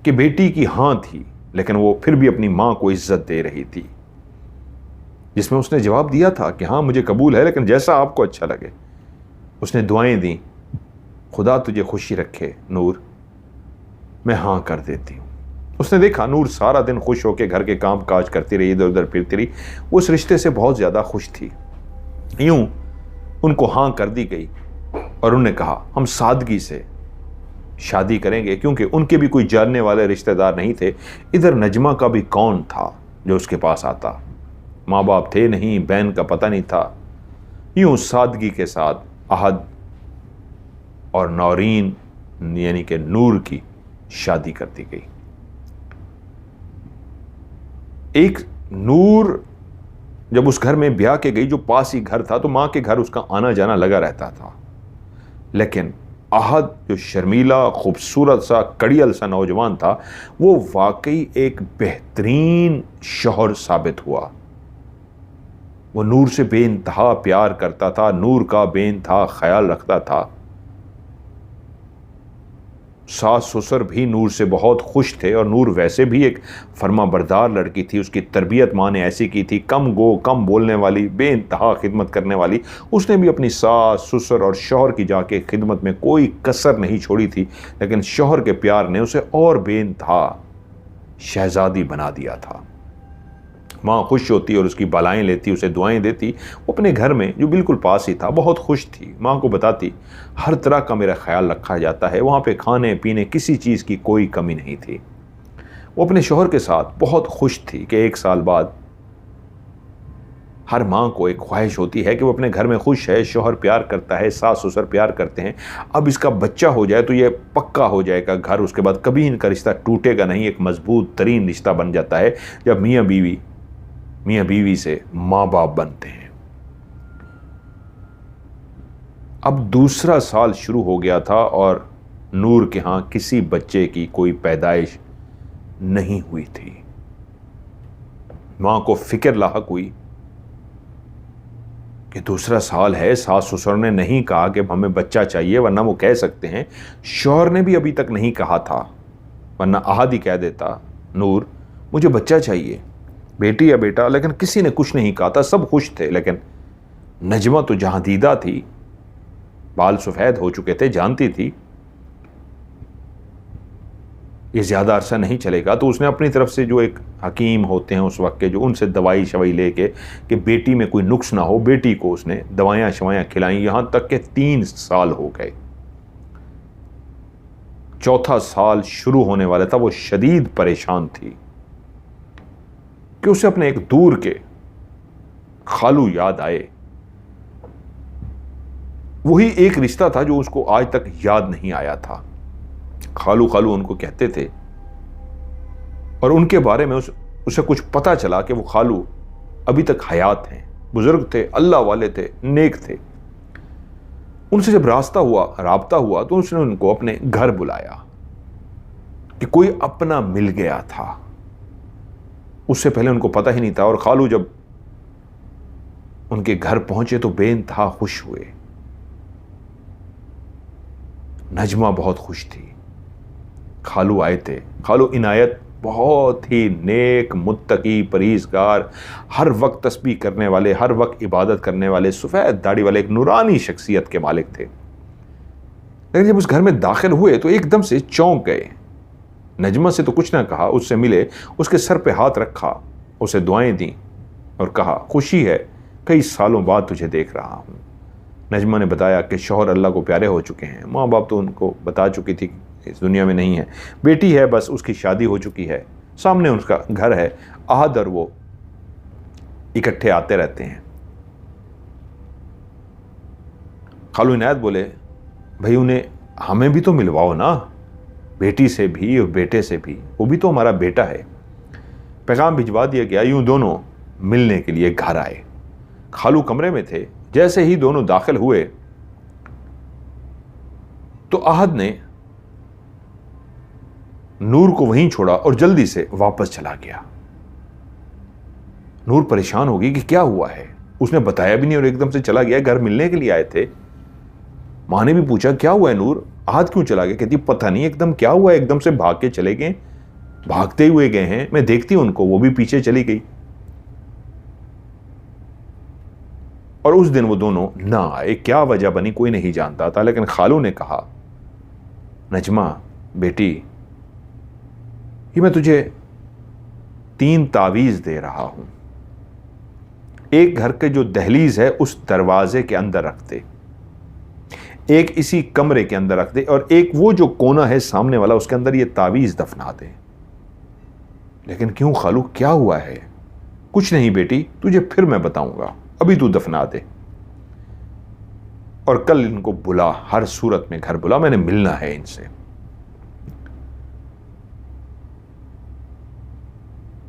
کہ بیٹی کی ہاں تھی، لیکن وہ پھر بھی اپنی ماں کو عزت دے رہی تھی، جس میں اس نے جواب دیا تھا کہ ہاں مجھے قبول ہے، لیکن جیسا آپ کو اچھا لگے. اس نے دعائیں دیں، خدا تجھے خوشی رکھے نور، میں ہاں کر دیتی ہوں. اس نے دیکھا نور سارا دن خوش ہو کے گھر کے کام کاج کرتی رہی، ادھر ادھر پھرتی رہی. وہ اس رشتے سے بہت زیادہ خوش تھی. یوں ان کو ہاں کر دی گئی اور انہوں نے کہا ہم سادگی سے شادی کریں گے، کیونکہ ان کے بھی کوئی جاننے والے رشتہ دار نہیں تھے. ادھر نجمہ کا بھی کون تھا جو اس کے پاس آتا؟ ماں باپ تھے نہیں، بہن کا پتہ نہیں تھا. یوں سادگی کے ساتھ احد اور نورین یعنی کہ نور کی شادی کر دی گئی. ایک نور جب اس گھر میں بیاہ کے گئی جو پاس ہی گھر تھا تو ماں کے گھر اس کا آنا جانا لگا رہتا تھا، لیکن احد جو شرمیلا خوبصورت سا کڑیل سا نوجوان تھا وہ واقعی ایک بہترین شوہر ثابت ہوا۔ وہ نور سے بے انتہا پیار کرتا تھا، نور کا بے انتہا خیال رکھتا تھا۔ ساس سسر بھی نور سے بہت خوش تھے، اور نور ویسے بھی ایک فرما بردار لڑکی تھی، اس کی تربیت ماں نے ایسی کی تھی، کم گو کم بولنے والی، بے انتہا خدمت کرنے والی۔ اس نے بھی اپنی ساس سسر اور شوہر کی جا کے خدمت میں کوئی کسر نہیں چھوڑی تھی، لیکن شوہر کے پیار نے اسے اور بے انتہا شہزادی بنا دیا تھا۔ ماں خوش ہوتی اور اس کی بالائیں لیتی، اسے دعائیں دیتی۔ وہ اپنے گھر میں جو بالکل پاس ہی تھا بہت خوش تھی، ماں کو بتاتی ہر طرح کا میرا خیال رکھا جاتا ہے، وہاں پہ کھانے پینے کسی چیز کی کوئی کمی نہیں تھی۔ وہ اپنے شوہر کے ساتھ بہت خوش تھی کہ 1 سال بعد ہر ماں کو ایک خواہش ہوتی ہے کہ وہ اپنے گھر میں خوش ہے، شوہر پیار کرتا ہے، ساس سسر پیار کرتے ہیں، اب اس کا بچہ ہو جائے تو یہ پکا ہو جائے گا گھر، اس کے بعد کبھی ان کا رشتہ ٹوٹے گا نہیں، ایک مضبوط ترین رشتہ بن جاتا ہے جب میاں بیوی سے ماں باپ بنتے ہیں۔ اب دوسرا سال شروع ہو گیا تھا اور نور کے ہاں کسی بچے کی کوئی پیدائش نہیں ہوئی تھی۔ ماں کو فکر لاحق ہوئی کہ دوسرا سال ہے، ساس سسر نے نہیں کہا کہ ہمیں بچہ چاہیے، ورنہ وہ کہہ سکتے ہیں، شوہر نے بھی ابھی تک نہیں کہا تھا، ورنہ احد ہی کہہ دیتا، نور مجھے بچہ چاہیے، بیٹی یا بیٹا، لیکن کسی نے کچھ نہیں کہا تھا، سب خوش تھے۔ لیکن نجمہ تو جہاں دیدہ تھی، بال سفید ہو چکے تھے، جانتی تھی یہ زیادہ عرصہ نہیں چلے گا، تو اس نے اپنی طرف سے جو ایک حکیم ہوتے ہیں اس وقت کے، جو ان سے دوائی شوائی لے کے کہ بیٹی میں کوئی نقص نہ ہو، بیٹی کو اس نے دوائیاں شوائیاں کھلائیں، یہاں تک کہ 3 سال ہو گئے۔ چوتھا سال شروع ہونے والا تھا، وہ شدید پریشان تھی کہ اسے اپنے ایک دور کے خالو یاد آئے۔ وہی ایک رشتہ تھا جو اس کو آج تک یاد نہیں آیا تھا۔ خالو ان کو کہتے تھے، اور ان کے بارے میں اسے کچھ پتا چلا کہ وہ خالو ابھی تک حیات ہیں، بزرگ تھے، اللہ والے تھے، نیک تھے۔ ان سے جب رابطہ ہوا تو اس نے ان کو اپنے گھر بلایا کہ کوئی اپنا مل گیا تھا، اس سے پہلے ان کو پتہ ہی نہیں تھا۔ اور خالو جب ان کے گھر پہنچے تو بے انتہا خوش ہوئے۔ نجمہ بہت خوش تھی، خالو آئے تھے۔ خالو عنایت بہت ہی نیک، متقی، پرہیزگار، ہر وقت تسبیح کرنے والے، ہر وقت عبادت کرنے والے، سفید داڑھی والے، ایک نورانی شخصیت کے مالک تھے۔ لیکن جب اس گھر میں داخل ہوئے تو ایک دم سے چونک گئے۔ نجمہ سے تو کچھ نہ کہا، اس سے ملے، اس کے سر پہ ہاتھ رکھا، اسے دعائیں دیں اور کہا خوشی ہے، کئی سالوں بعد تجھے دیکھ رہا ہوں۔ نجمہ نے بتایا کہ شوہر اللہ کو پیارے ہو چکے ہیں، ماں باپ تو ان کو بتا چکی تھی اس دنیا میں نہیں ہے، بیٹی ہے بس، اس کی شادی ہو چکی ہے، سامنے اس کا گھر ہے، احد اور وہ اکٹھے آتے رہتے ہیں۔ خالو عنایت بولے، بھائی انہیں ہمیں بھی تو ملواؤ نا، بیٹی سے بھی اور بیٹے سے بھی، وہ بھی تو ہمارا بیٹا ہے۔ پیغام بھجوا دیا گیا، یوں دونوں ملنے کے لیے گھر آئے۔ خالو کمرے میں تھے، جیسے ہی دونوں داخل ہوئے تو احد نے نور کو وہیں چھوڑا اور جلدی سے واپس چلا گیا۔ نور پریشان ہوگی کہ کیا ہوا ہے، اس نے بتایا بھی نہیں اور ایک دم سے چلا گیا، گھر ملنے کے لیے آئے تھے۔ ماں نے بھی پوچھا کیا ہوا ہے نور، احد کیوں چلا گیا؟ کہتی پتہ نہیں ایک دم کیا ہوا ہے، ایک دم سے بھاگ کے چلے گئے، بھاگتے ہوئے گئے ہیں، میں دیکھتی ہوں ان کو، وہ بھی پیچھے چلی گئی۔ اور اس دن وہ دونوں نہ آئے، کیا وجہ بنی کوئی نہیں جانتا تھا، لیکن خالو نے کہا، نجمہ بیٹی، یہ میں تجھے 3 تعویذ دے رہا ہوں، ایک گھر کے جو دہلیز ہے اس دروازے کے اندر رکھ دے، ایک اسی کمرے کے اندر رکھ دے، اور ایک وہ جو کونا ہے سامنے والا اس کے اندر یہ تعویذ دفنا دے۔ لیکن کیوں خالو، کیا ہوا ہے؟ کچھ نہیں بیٹی، تجھے پھر میں بتاؤں گا، ابھی تو دفنا دے، اور کل ان کو بلا، ہر صورت میں گھر بلا، میں نے ملنا ہے ان سے۔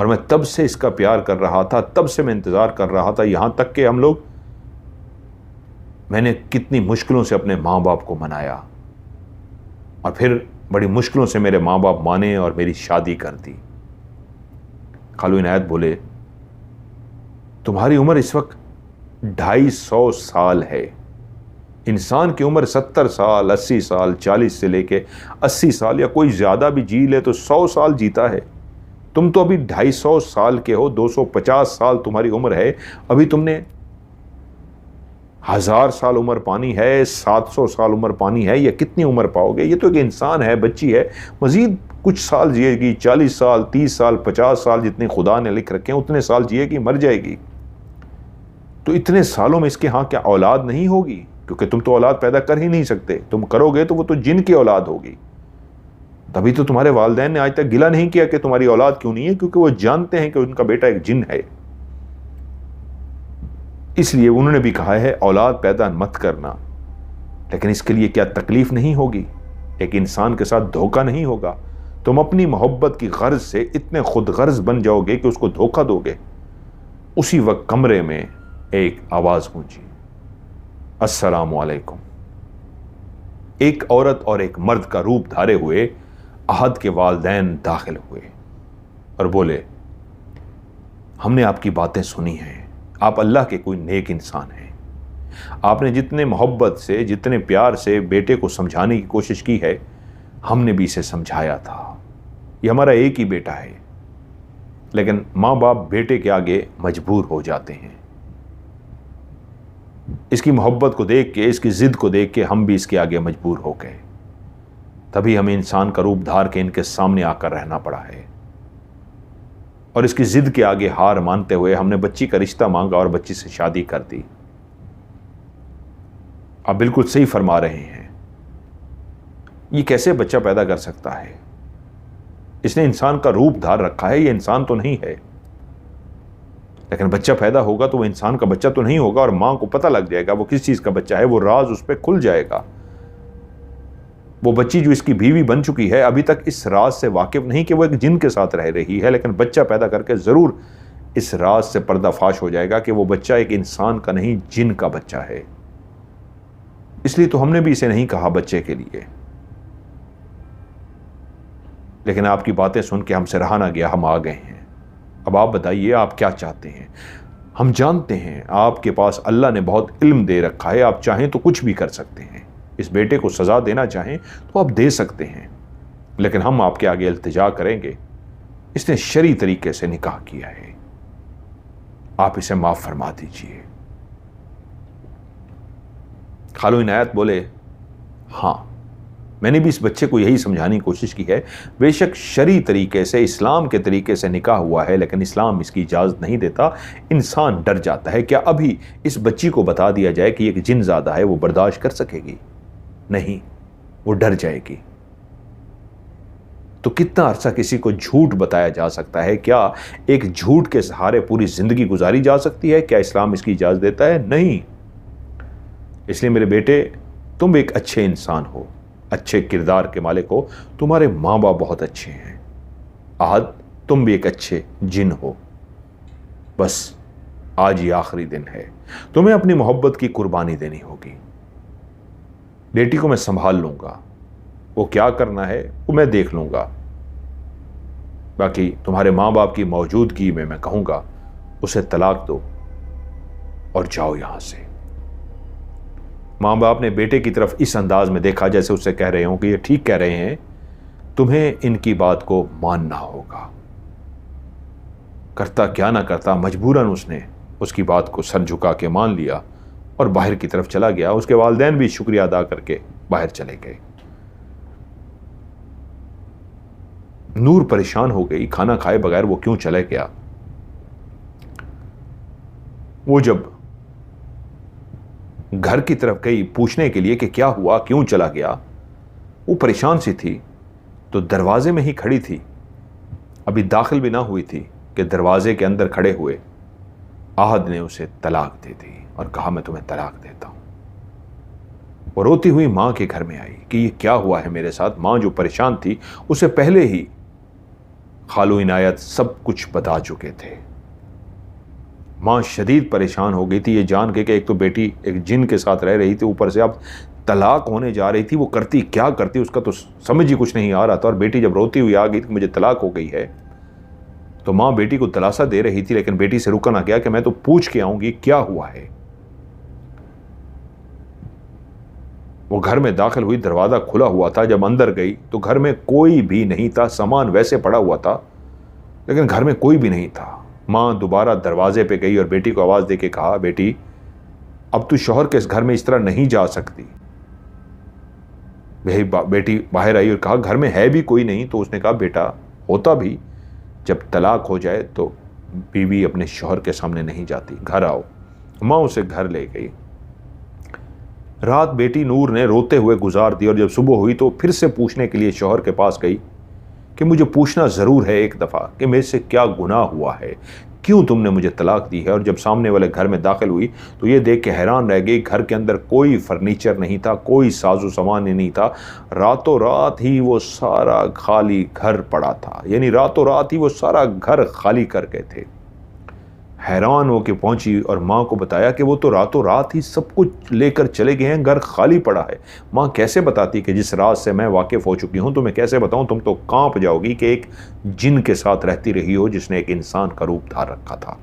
اور میں تب سے اس کا پیار کر رہا تھا، تب سے میں انتظار کر رہا تھا، یہاں تک کہ میں نے کتنی مشکلوں سے اپنے ماں باپ کو منایا، اور پھر بڑی مشکلوں سے میرے ماں باپ مانے اور میری شادی کر دی۔ خالو عنایت بولے تمہاری عمر اس وقت 250 سال ہے، انسان کی عمر 70 سال، 80 سال، 40 سے لے کے 80 سال یا کوئی زیادہ بھی جی لے تو 100 سال جیتا ہے۔ تم تو ابھی 250 سال کے ہو، 250 سال تمہاری عمر ہے، ابھی تم نے 1000 سال عمر پانی ہے، 700 سال عمر پانی ہے، یا کتنی عمر پاؤ گے؟ یہ تو ایک انسان ہے، بچی ہے، مزید کچھ سال جیے گی، 40 سال، 30 سال، 50 سال، جتنے خدا نے لکھ رکھے ہیں اتنے سال جیے گی، مر جائے گی۔ تو اتنے سالوں میں اس کے ہاں کیا اولاد نہیں ہوگی؟ کیونکہ تم تو اولاد پیدا کر ہی نہیں سکتے، تم کرو گے تو وہ تو جن کی اولاد ہوگی۔ تبھی تو تمہارے والدین نے آج تک گلہ نہیں کیا کہ تمہاری اولاد کیوں نہیں ہے، کیونکہ وہ جانتے ہیں کہ ان کا بیٹا ایک جن ہے۔ اس لیے انہوں نے بھی کہا ہے اولاد پیدا مت کرنا، لیکن اس کے لیے کیا تکلیف نہیں ہوگی؟ ایک انسان کے ساتھ دھوکہ نہیں ہوگا؟ تم اپنی محبت کی غرض سے اتنے خود غرض بن جاؤ گے کہ اس کو دھوکہ دو گے۔ اسی وقت کمرے میں ایک آواز گونجی، السلام علیکم۔ ایک عورت اور ایک مرد کا روپ دھارے ہوئے احد کے والدین داخل ہوئے اور بولے ہم نے آپ کی باتیں سنی ہیں، آپ اللہ کے کوئی نیک انسان ہیں، آپ نے جتنے محبت سے، جتنے پیار سے بیٹے کو سمجھانے کی کوشش کی ہے، ہم نے بھی اسے سمجھایا تھا، یہ ہمارا ایک ہی بیٹا ہے، لیکن ماں باپ بیٹے کے آگے مجبور ہو جاتے ہیں۔ اس کی محبت کو دیکھ کے، اس کی ضد کو دیکھ کے ہم بھی اس کے آگے مجبور ہو گئے، تبھی ہمیں انسان کا روپ دھار کے ان کے سامنے آ کر رہنا پڑا ہے، اور اس کی ضد کے آگے ہار مانتے ہوئے ہم نے بچی کا رشتہ مانگا اور بچی سے شادی کر دی۔ آپ بالکل صحیح فرما رہے ہیں، یہ کیسے بچہ پیدا کر سکتا ہے؟ اس نے انسان کا روپ دھار رکھا ہے، یہ انسان تو نہیں ہے، لیکن بچہ پیدا ہوگا تو وہ انسان کا بچہ تو نہیں ہوگا، اور ماں کو پتہ لگ جائے گا وہ کس چیز کا بچہ ہے، وہ راز اس پہ کھل جائے گا۔ وہ بچی جو اس کی بیوی بن چکی ہے ابھی تک اس راز سے واقف نہیں کہ وہ ایک جن کے ساتھ رہ رہی ہے، لیکن بچہ پیدا کر کے ضرور اس راز سے پردہ فاش ہو جائے گا کہ وہ بچہ ایک انسان کا نہیں، جن کا بچہ ہے۔ اس لیے تو ہم نے بھی اسے نہیں کہا بچے کے لیے، لیکن آپ کی باتیں سن کے ہم سے رہا نہ گیا، ہم آ گئے ہیں۔ اب آپ بتائیے آپ کیا چاہتے ہیں؟ ہم جانتے ہیں آپ کے پاس اللہ نے بہت علم دے رکھا ہے، آپ چاہیں تو کچھ بھی کر سکتے ہیں، اس بیٹے کو سزا دینا چاہیں تو آپ دے سکتے ہیں، لیکن ہم آپ کے آگے التجا کریں گے، اس نے شرعی طریقے سے نکاح کیا ہے، آپ اسے معاف فرما دیجئے۔ خالو عنایت بولے ہاں، میں نے بھی اس بچے کو یہی سمجھانے کی کوشش کی ہے، بے شک شرعی طریقے سے، اسلام کے طریقے سے نکاح ہوا ہے، لیکن اسلام اس کی اجازت نہیں دیتا، انسان ڈر جاتا ہے۔ کیا ابھی اس بچی کو بتا دیا جائے کہ ایک جن زادہ ہے، وہ برداشت کر سکے گی؟ نہیں، وہ ڈر جائے گی۔ تو کتنا عرصہ کسی کو جھوٹ بتایا جا سکتا ہے؟ کیا ایک جھوٹ کے سہارے پوری زندگی گزاری جا سکتی ہے؟ کیا اسلام اس کی اجازت دیتا ہے؟ نہیں۔ اس لیے میرے بیٹے، تم ایک اچھے انسان ہو، اچھے کردار کے مالک ہو، تمہارے ماں باپ بہت اچھے ہیں، احد تم بھی ایک اچھے جن ہو، بس آج ہی آخری دن ہے، تمہیں اپنی محبت کی قربانی دینی ہوگی۔ بیٹی کو میں سنبھال لوں گا، وہ کیا کرنا ہے وہ میں دیکھ لوں گا، باقی تمہارے ماں باپ کی موجودگی میں کہوں گا اسے طلاق دو اور جاؤ یہاں سے۔ ماں باپ نے بیٹے کی طرف اس انداز میں دیکھا جیسے اس سے کہہ رہے ہوں کہ یہ ٹھیک کہہ رہے ہیں، تمہیں ان کی بات کو ماننا ہوگا۔ کرتا کیا نہ کرتا، مجبوراً اس نے اس کی بات کو سر جھکا کے مان لیا اور باہر کی طرف چلا گیا۔ اس کے والدین بھی شکریہ ادا کر کے باہر چلے گئے۔ نور پریشان ہو گئی، کھانا کھائے بغیر وہ کیوں چلے گیا۔ وہ جب گھر کی طرف گئی پوچھنے کے لیے کہ کیا ہوا، کیوں چلا گیا، وہ پریشان سی تھی، تو دروازے میں ہی کھڑی تھی، ابھی داخل بھی نہ ہوئی تھی کہ دروازے کے اندر کھڑے ہوئے احد نے اسے طلاق دے دی اور کہا میں تمہیں طلاق دیتا ہوں۔ وہ روتی ہوئی ماں کے گھر میں آئی کہ یہ کیا ہوا ہے میرے ساتھ۔ ماں جو پریشان تھی، اسے پہلے ہی خالو عنایت سب کچھ بتا چکے تھے۔ ماں شدید پریشان ہو گئی تھی یہ جان کے کہ ایک تو بیٹی ایک جن کے ساتھ رہ رہی تھی، اوپر سے اب طلاق ہونے جا رہی تھی، وہ کرتی کیا کرتی اس کا تو سمجھ ہی کچھ نہیں آ رہا تھا، اور بیٹی جب روتی ہوئی آ گئی کہ مجھے طلاق ہو گئی ہے تو ماں بیٹی کو دلاسا دے رہی تھی، لیکن بیٹی سے رکا نہ گیا کہ میں تو پوچھ کے آؤں گی کیا ہوا ہے۔ وہ گھر میں داخل ہوئی، دروازہ کھلا ہوا تھا، جب اندر گئی تو گھر میں کوئی بھی نہیں تھا، سامان ویسے پڑا ہوا تھا لیکن گھر میں کوئی بھی نہیں تھا۔ ماں دوبارہ دروازے پہ گئی اور بیٹی کو آواز دے کے کہا، بیٹی اب تو شوہر کے اس گھر میں اس طرح نہیں جا سکتی۔ بیٹی باہر آئی اور کہا گھر میں ہے بھی کوئی نہیں، تو اس نے کہا بیٹا ہوتا بھی جب طلاق ہو جائے تو بیوی اپنے شوہر کے سامنے نہیں جاتی، گھر آؤ۔ ماں اسے گھر لے گئی۔ رات بیٹی نور نے روتے ہوئے گزار دی، اور جب صبح ہوئی تو پھر سے پوچھنے کے لیے شوہر کے پاس گئی کہ مجھے پوچھنا ضرور ہے ایک دفعہ کہ میرے سے کیا گناہ ہوا ہے، کیوں تم نے مجھے طلاق دی ہے۔ اور جب سامنے والے گھر میں داخل ہوئی تو یہ دیکھ کے حیران رہ گئی، گھر کے اندر کوئی فرنیچر نہیں تھا، کوئی ساز و سامان ہی نہیں تھا، راتوں رات ہی وہ سارا خالی گھر پڑا تھا، یعنی راتوں رات ہی وہ سارا گھر خالی کر گئے تھے۔ حیران ہو کے پہنچی اور ماں کو بتایا کہ وہ تو راتوں رات ہی سب کچھ لے کر چلے گئے ہیں، گھر خالی پڑا ہے۔ ماں کیسے بتاتی کہ جس راز سے میں واقف ہو چکی ہوں تو میں کیسے بتاؤں، تم تو کانپ جاؤ گی کہ ایک جن کے ساتھ رہتی رہی ہو جس نے ایک انسان کا روپ دھار رکھا تھا۔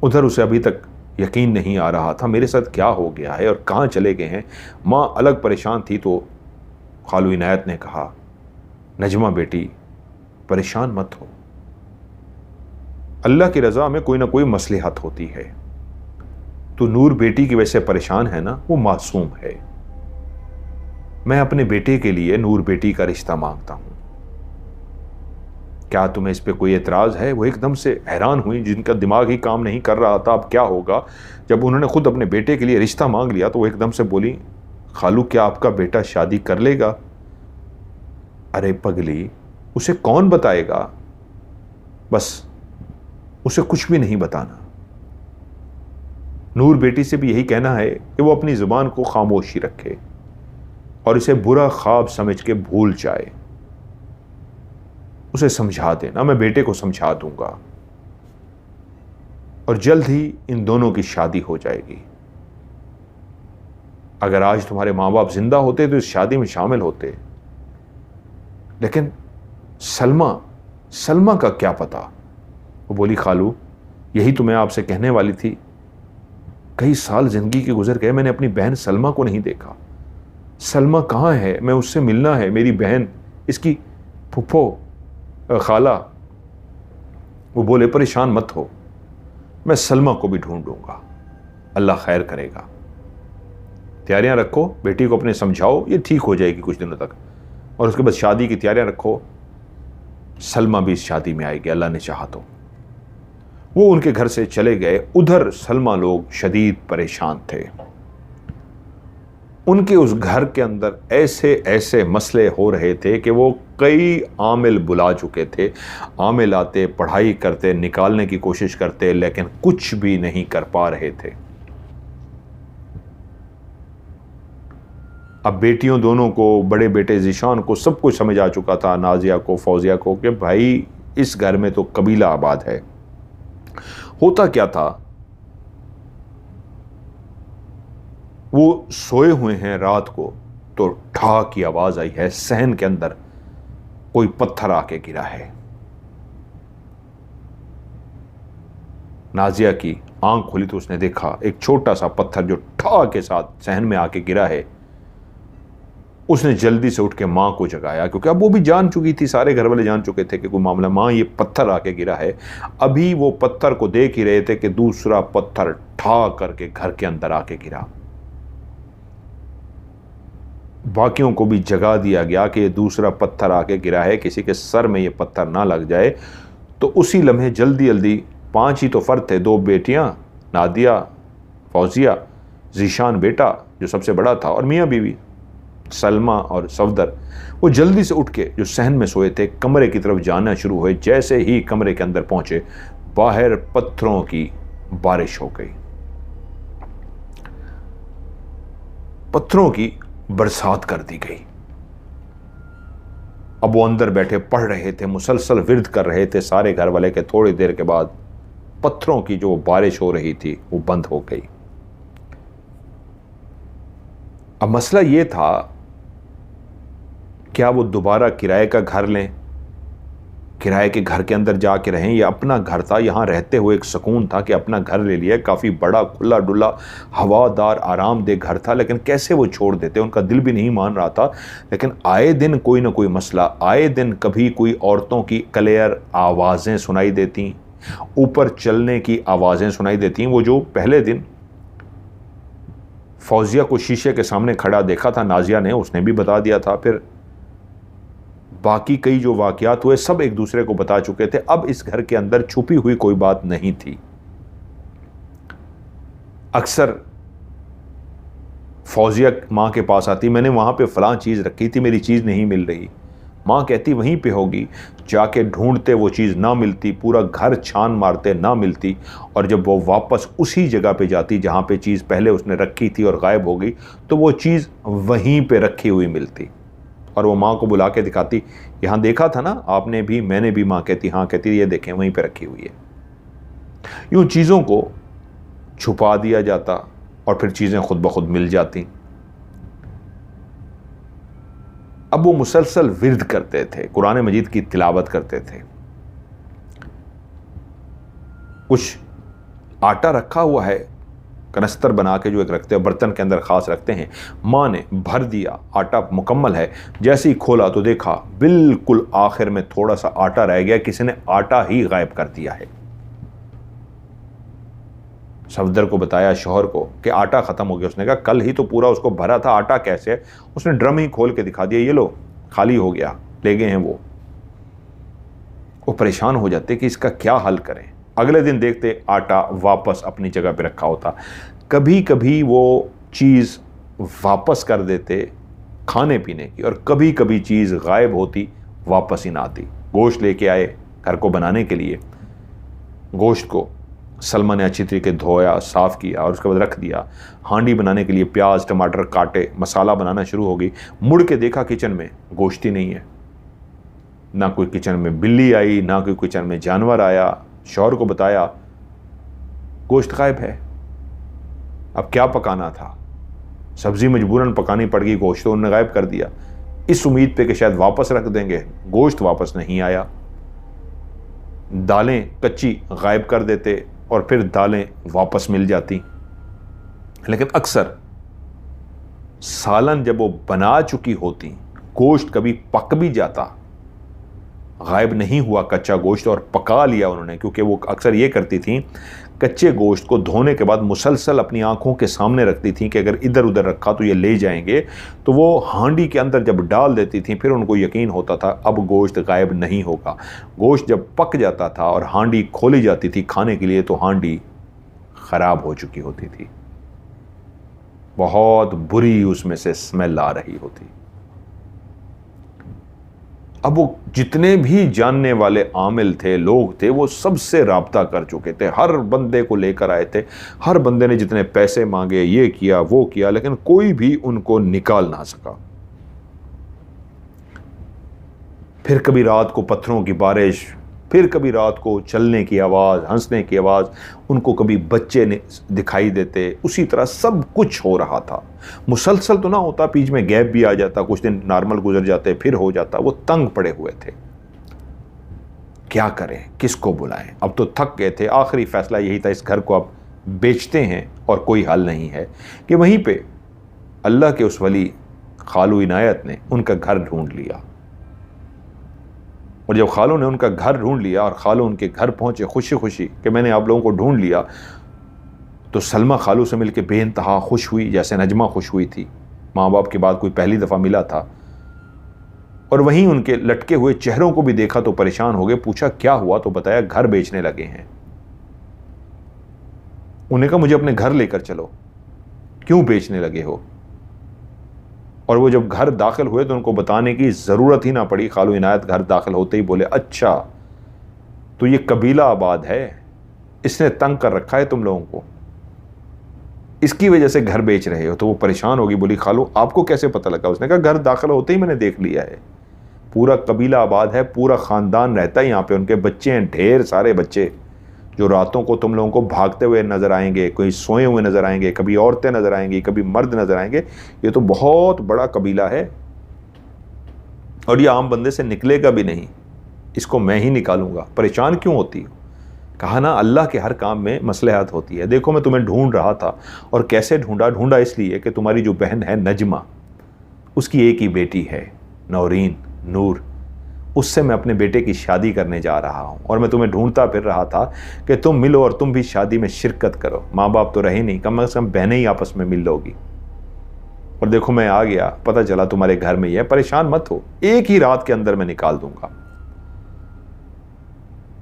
ادھر اسے ابھی تک یقین نہیں آ رہا تھا میرے ساتھ کیا ہو گیا ہے اور کہاں چلے گئے ہیں۔ ماں الگ پریشان تھی تو خالو عنایت نے کہا، نجمہ بیٹی پریشان مت ہو، اللہ کی رضا میں کوئی نہ کوئی مصلحت ہوتی ہے۔ تو نور بیٹی کی وجہ سے پریشان ہے نا، وہ معصوم ہے، میں اپنے بیٹے کے لیے نور بیٹی کا رشتہ مانگتا ہوں، کیا تمہیں اس پہ کوئی اعتراض ہے؟ وہ ایک دم سے حیران ہوئی، جن کا دماغ ہی کام نہیں کر رہا تھا اب کیا ہوگا۔ جب انہوں نے خود اپنے بیٹے کے لیے رشتہ مانگ لیا تو وہ ایک دم سے بولی، خالو کیا آپ کا بیٹا شادی کر لے گا؟ ارے پگلی، اسے کون بتائے گا؟ بس اسے کچھ بھی نہیں بتانا۔ نور بیٹی سے بھی یہی کہنا ہے کہ وہ اپنی زبان کو خاموشی رکھے اور اسے برا خواب سمجھ کے بھول جائے۔ اسے سمجھا دینا، میں بیٹے کو سمجھا دوں گا، اور جلد ہی ان دونوں کی شادی ہو جائے گی۔ اگر آج تمہارے ماں باپ زندہ ہوتے تو اس شادی میں شامل ہوتے، لیکن سلمہ کا کیا پتا؟ وہ بولی، خالو یہی تو میں آپ سے کہنے والی تھی، کئی سال زندگی کے گزر گئے، میں نے اپنی بہن سلمہ کو نہیں دیکھا۔ سلمہ کہاں ہے؟ میں اس سے ملنا ہے، میری بہن، اس کی پھپھو، خالہ۔ وہ بولے، پریشان مت ہو، میں سلمہ کو بھی ڈھونڈوں گا، اللہ خیر کرے گا، تیاریاں رکھو، بیٹی کو اپنے سمجھاؤ، یہ ٹھیک ہو جائے گی کچھ دنوں تک، اور اس کے بعد شادی کی تیاریاں رکھو، سلمہ بھی اس شادی میں آئے گی اللہ نے چاہا تو۔ وہ ان کے گھر سے چلے گئے۔ ادھر سلمہ لوگ شدید پریشان تھے، ان کے اس گھر کے اندر ایسے مسئلے ہو رہے تھے کہ وہ کئی عامل بلا چکے تھے، عامل آتے، پڑھائی کرتے، نکالنے کی کوشش کرتے، لیکن کچھ بھی نہیں کر پا رہے تھے۔ اب بیٹیوں دونوں کو، بڑے بیٹے ذیشان کو سب کچھ سمجھ آ چکا تھا، نازیہ کو، فوزیہ کو، کہ بھائی اس گھر میں تو قبیلہ آباد ہے۔ ہوتا کیا تھا، وہ سوئے ہوئے ہیں رات کو تو ٹھا کی آواز آئی ہے، صحن کے اندر کوئی پتھر آ کے گرا ہے۔ نازیہ کی آنکھ کھلی تو اس نے دیکھا ایک چھوٹا سا پتھر جو ٹھا کے ساتھ صحن میں آ کے گرا ہے۔ اس نے جلدی سے اٹھ کے ماں کو جگایا، کیونکہ اب وہ بھی جان چکی تھی، سارے گھر والے جان چکے تھے کہ کوئی معاملہ، ماں یہ پتھر آ کے گرا ہے۔ ابھی وہ پتھر کو دیکھ ہی رہے تھے کہ دوسرا پتھر ٹھا کر کے گھر کے اندر آ کے گرا۔ باقیوں کو بھی جگا دیا گیا کہ یہ دوسرا پتھر آ کے گرا ہے، کسی کے سر میں یہ پتھر نہ لگ جائے۔ تو اسی لمحے جلدی 5 ہی تو فرد تھے، 2 بیٹیاں، نادیہ، فوزیہ، ذیشان بیٹا جو سب سے بڑا تھا، اور میاں بیوی سلمہ اور صفدر۔ وہ جلدی سے اٹھ کے جو صحن میں سوئے تھے کمرے کی طرف جانا شروع ہوئے۔ جیسے ہی کمرے کے اندر پہنچے، باہر پتھروں کی بارش ہو گئی، پتھروں کی برسات کر دی گئی۔ اب وہ اندر بیٹھے پڑھ رہے تھے، مسلسل ورد کر رہے تھے سارے گھر والے، کہ تھوڑی دیر کے بعد پتھروں کی جو بارش ہو رہی تھی وہ بند ہو گئی۔ اب مسئلہ یہ تھا، کیا وہ دوبارہ کرائے کا گھر لیں، کرائے کے گھر کے اندر جا کے رہیں، یا اپنا گھر تھا، یہاں رہتے ہوئے ایک سکون تھا کہ اپنا گھر لے لیا، کافی بڑا کھلا ڈلا ہوادار آرام دہ گھر تھا، لیکن کیسے وہ چھوڑ دیتے؟ ان کا دل بھی نہیں مان رہا تھا، لیکن آئے دن کوئی نہ کوئی مسئلہ، آئے دن کبھی کوئی عورتوں کی کلیئر آوازیں سنائی دیتی، اوپر چلنے کی آوازیں سنائی دیتی۔ وہ جو پہلے دن فوزیہ کو شیشے کے سامنے کھڑا دیکھا تھا نازیہ نے، اس نے بھی بتا دیا تھا، پھر باقی کئی جو واقعات ہوئے سب ایک دوسرے کو بتا چکے تھے۔ اب اس گھر کے اندر چھپی ہوئی کوئی بات نہیں تھی۔ اکثر فوزیہ ماں کے پاس آتی، میں نے وہاں پہ فلاں چیز رکھی تھی، میری چیز نہیں مل رہی، ماں کہتی وہیں پہ ہوگی، جا کے ڈھونڈتے وہ چیز نہ ملتی، پورا گھر چھان مارتے نہ ملتی، اور جب وہ واپس اسی جگہ پہ جاتی جہاں پہ چیز پہلے اس نے رکھی تھی اور غائب ہو گئی، تو وہ چیز وہیں پہ رکھی ہوئی ملتی، اور وہ ماں کو بلا کے دکھاتی، یہاں دیکھا تھا نا آپ نے بھی، میں نے بھی، ماں کہتی ہاں، کہتی یہ دیکھیں وہیں پہ رکھی ہوئی ہے۔ یوں چیزوں کو چھپا دیا جاتا اور پھر چیزیں خود بخود مل جاتی۔ اب وہ مسلسل ورد کرتے تھے، قرآن مجید کی تلاوت کرتے تھے۔ کچھ آٹا رکھا ہوا ہے، کنستر بنا کے جو ایک رکھتے ہیں، برتن کے اندر خاص رکھتے ہیں، ماں نے بھر دیا، آٹا مکمل ہے، جیسے ہی کھولا تو دیکھا بالکل آخر میں تھوڑا سا آٹا رہ گیا، کسی نے آٹا ہی غائب کر دیا ہے۔ صفدر کو بتایا، شوہر کو، کہ آٹا ختم ہو گیا۔ اس نے کہا کل ہی تو پورا اس کو بھرا تھا، آٹا کیسے ہے؟ اس نے ڈرم ہی کھول کے دکھا دیا، یہ لو خالی ہو گیا، لے گئے ہیں وہ پریشان ہو جاتے کہ اس کا کیا حل کریں۔ اگلے دن دیکھتے آٹا واپس اپنی جگہ پہ رکھا ہوتا۔ کبھی کبھی وہ چیز واپس کر دیتے کھانے پینے کی، اور کبھی کبھی چیز غائب ہوتی، واپس ہی نہ آتی۔ گوشت لے کے آئے گھر کو بنانے کے لیے، گوشت کو سلمہ نے اچھی طریقے دھویا، صاف کیا، اور اس کے بعد رکھ دیا۔ ہانڈی بنانے کے لیے پیاز ٹماٹر کاٹے، مسالہ بنانا شروع ہو گئی۔ مڑ کے دیکھا کچن میں گوشت ہی نہیں ہے، نہ کوئی کچن میں بلی آئی، نہ کوئی کچن میں جانور آیا۔ شوہر کو بتایا گوشت غائب ہے، اب کیا پکانا تھا؟ سبزی مجبوراً پکانی پڑ گئی، گوشت تو انہوں نے غائب کر دیا، اس امید پہ کہ شاید واپس رکھ دیں گے، گوشت واپس نہیں آیا۔ دالیں کچی غائب کر دیتے اور پھر دالیں واپس مل جاتی۔ لیکن اکثر سالن جب وہ بنا چکی ہوتی، گوشت کبھی پک بھی جاتا، غائب نہیں ہوا کچا گوشت، اور پکا لیا انہوں نے، کیونکہ وہ اکثر یہ کرتی تھیں، کچے گوشت کو دھونے کے بعد مسلسل اپنی آنکھوں کے سامنے رکھتی تھیں کہ اگر ادھر ادھر رکھا تو یہ لے جائیں گے، تو وہ ہانڈی کے اندر جب ڈال دیتی تھیں پھر ان کو یقین ہوتا تھا اب گوشت غائب نہیں ہوگا۔ گوشت جب پک جاتا تھا اور ہانڈی کھولی جاتی تھی کھانے کے لیے، تو ہانڈی خراب ہو چکی ہوتی تھی، بہت بری اس میں سے اسمیل آ رہی ہوتی۔ اب وہ جتنے بھی جاننے والے عامل تھے، لوگ تھے، وہ سب سے رابطہ کر چکے تھے، ہر بندے کو لے کر آئے تھے، ہر بندے نے جتنے پیسے مانگے، یہ کیا وہ کیا، لیکن کوئی بھی ان کو نکال نہ سکا۔ پھر کبھی رات کو پتھروں کی بارش، پھر کبھی رات کو چلنے کی آواز، ہنسنے کی آواز، ان کو کبھی بچے دکھائی دیتے، اسی طرح سب کچھ ہو رہا تھا۔ مسلسل تو نہ ہوتا، بیچ میں گیپ بھی آ جاتا، کچھ دن نارمل گزر جاتے، پھر ہو جاتا۔ وہ تنگ پڑے ہوئے تھے، کیا کریں، کس کو بلائیں، اب تو تھک گئے تھے۔ آخری فیصلہ یہی تھا، اس گھر کو اب بیچتے ہیں اور کوئی حل نہیں ہے، کہ وہیں پہ اللہ کے اس ولی خالو عنایت نے ان کا گھر ڈھونڈ لیا، اور جب خالو نے ان کا گھر ڈھونڈ لیا اور خالو ان کے گھر پہنچے خوشی خوشی کہ میں نے آپ لوگوں کو ڈھونڈ لیا، تو سلمہ خالو سے مل کے بے انتہا خوش ہوئی، جیسے نجمہ خوش ہوئی تھی، ماں باپ کے بعد کوئی پہلی دفعہ ملا تھا۔ اور وہیں ان کے لٹکے ہوئے چہروں کو بھی دیکھا تو پریشان ہو گئے، پوچھا کیا ہوا، تو بتایا گھر بیچنے لگے ہیں۔ انہوں نے کہا مجھے اپنے گھر لے کر چلو، کیوں بیچنے لگے ہو؟ اور وہ جب گھر داخل ہوئے تو ان کو بتانے کی ضرورت ہی نہ پڑی، خالو عنایت گھر داخل ہوتے ہی بولے اچھا تو یہ قبیلہ آباد ہے، اس نے تنگ کر رکھا ہے تم لوگوں کو، اس کی وجہ سے گھر بیچ رہے ہو۔ تو وہ پریشان ہوگی، بولی خالو آپ کو کیسے پتہ لگا؟ اس نے کہا گھر داخل ہوتے ہی میں نے دیکھ لیا ہے۔ پورا قبیلہ آباد ہے، پورا خاندان رہتا ہے یہاں پہ، ان کے بچے ہیں، ڈھیر سارے بچے جو راتوں کو تم لوگوں کو بھاگتے ہوئے نظر آئیں گے، کوئی سوئے ہوئے نظر آئیں گے، کبھی عورتیں نظر آئیں گی، کبھی مرد نظر آئیں گے. یہ تو بہت بڑا قبیلہ ہے اور یہ عام بندے سے نکلے گا بھی نہیں، اس کو میں ہی نکالوں گا. پریشان کیوں ہوتی ہو؟ کہا نا اللہ کے ہر کام میں مصلحت ہوتی ہے. دیکھو میں تمہیں ڈھونڈ رہا تھا، اور کیسے ڈھونڈا اس لیے کہ تمہاری جو بہن ہے نجمہ، اس کی ایک ہی بیٹی ہے نورین، نور، اس سے میں اپنے بیٹے کی شادی کرنے جا رہا ہوں، اور میں تمہیں ڈھونڈتا پھر رہا تھا کہ تم ملو اور تم بھی شادی میں شرکت کرو. ماں باپ تو رہے نہیں، کم از کم بہنیں ہی آپس میں مل لو گی. اور دیکھو میں آ گیا، پتہ چلا تمہارے گھر میں ہی ہے. پریشان مت ہو، ایک ہی رات کے اندر میں نکال دوں گا.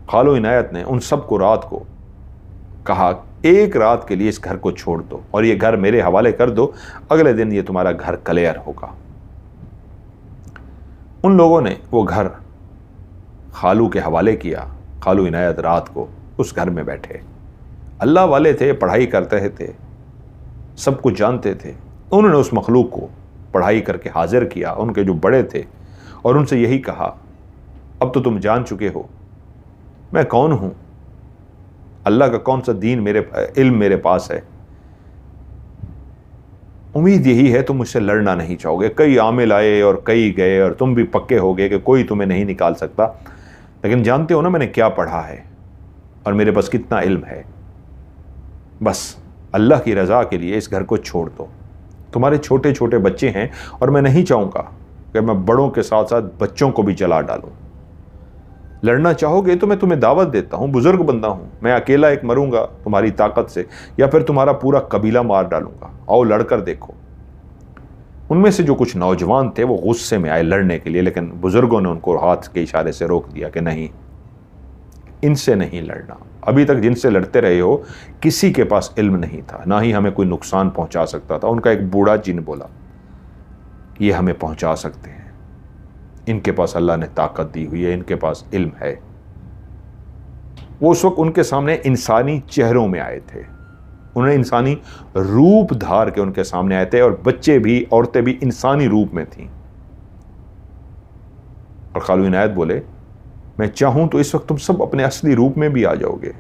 خالو عنایت نے ان سب کو رات کو کہا ایک رات کے لیے اس گھر کو چھوڑ دو اور یہ گھر میرے حوالے کر دو، اگلے دن یہ تمہارا گھر کلیئر ہوگا. ان لوگوں نے وہ گھر خالو کے حوالے کیا. خالو عنایت رات کو اس گھر میں بیٹھے. اللہ والے تھے، پڑھائی کرتے تھے، سب کچھ جانتے تھے. انہوں نے اس مخلوق کو پڑھائی کر کے حاضر کیا، ان کے جو بڑے تھے، اور ان سے یہی کہا اب تو تم جان چکے ہو میں کون ہوں، اللہ کا کون سا دین علم میرے پاس ہے. امید یہی ہے تم مجھ سے لڑنا نہیں چاہو گے. کئی عامل آئے اور کئی گئے اور تم بھی پکے ہو گئے کہ کوئی تمہیں نہیں نکال سکتا، لیکن جانتے ہو نا میں نے کیا پڑھا ہے اور میرے پاس کتنا علم ہے. بس اللہ کی رضا کے لیے اس گھر کو چھوڑ دو. تمہارے چھوٹے چھوٹے بچے ہیں اور میں نہیں چاہوں گا کہ میں بڑوں کے ساتھ ساتھ بچوں کو بھی جلا ڈالوں. لڑنا چاہو گے تو میں تمہیں دعوت دیتا ہوں، بزرگ بندہ ہوں، میں اکیلا ایک مروں گا تمہاری طاقت سے، یا پھر تمہارا پورا قبیلہ مار ڈالوں گا. آؤ لڑ کر دیکھو. ان میں سے جو کچھ نوجوان تھے وہ غصے میں آئے لڑنے کے لیے، لیکن بزرگوں نے ان کو ہاتھ کے اشارے سے روک دیا کہ نہیں، ان سے نہیں لڑنا. ابھی تک جن سے لڑتے رہے ہو کسی کے پاس علم نہیں تھا، نہ ہی ہمیں کوئی نقصان پہنچا سکتا تھا. ان کا ایک بوڑھا جن بولا یہ ہمیں پہنچا سکتے ہیں، ان کے پاس اللہ نے طاقت دی ہوئی ہے، ان کے پاس علم ہے. وہ اس وقت ان کے سامنے انسانی چہروں میں آئے تھے، انہوں نے انسانی روپ دھار کے ان کے سامنے آئے تھے، اور بچے بھی عورتیں بھی انسانی روپ میں تھیں. اور خالو عنایت بولے میں چاہوں تو اس وقت تم سب اپنے اصلی روپ میں بھی آ جاؤ گے.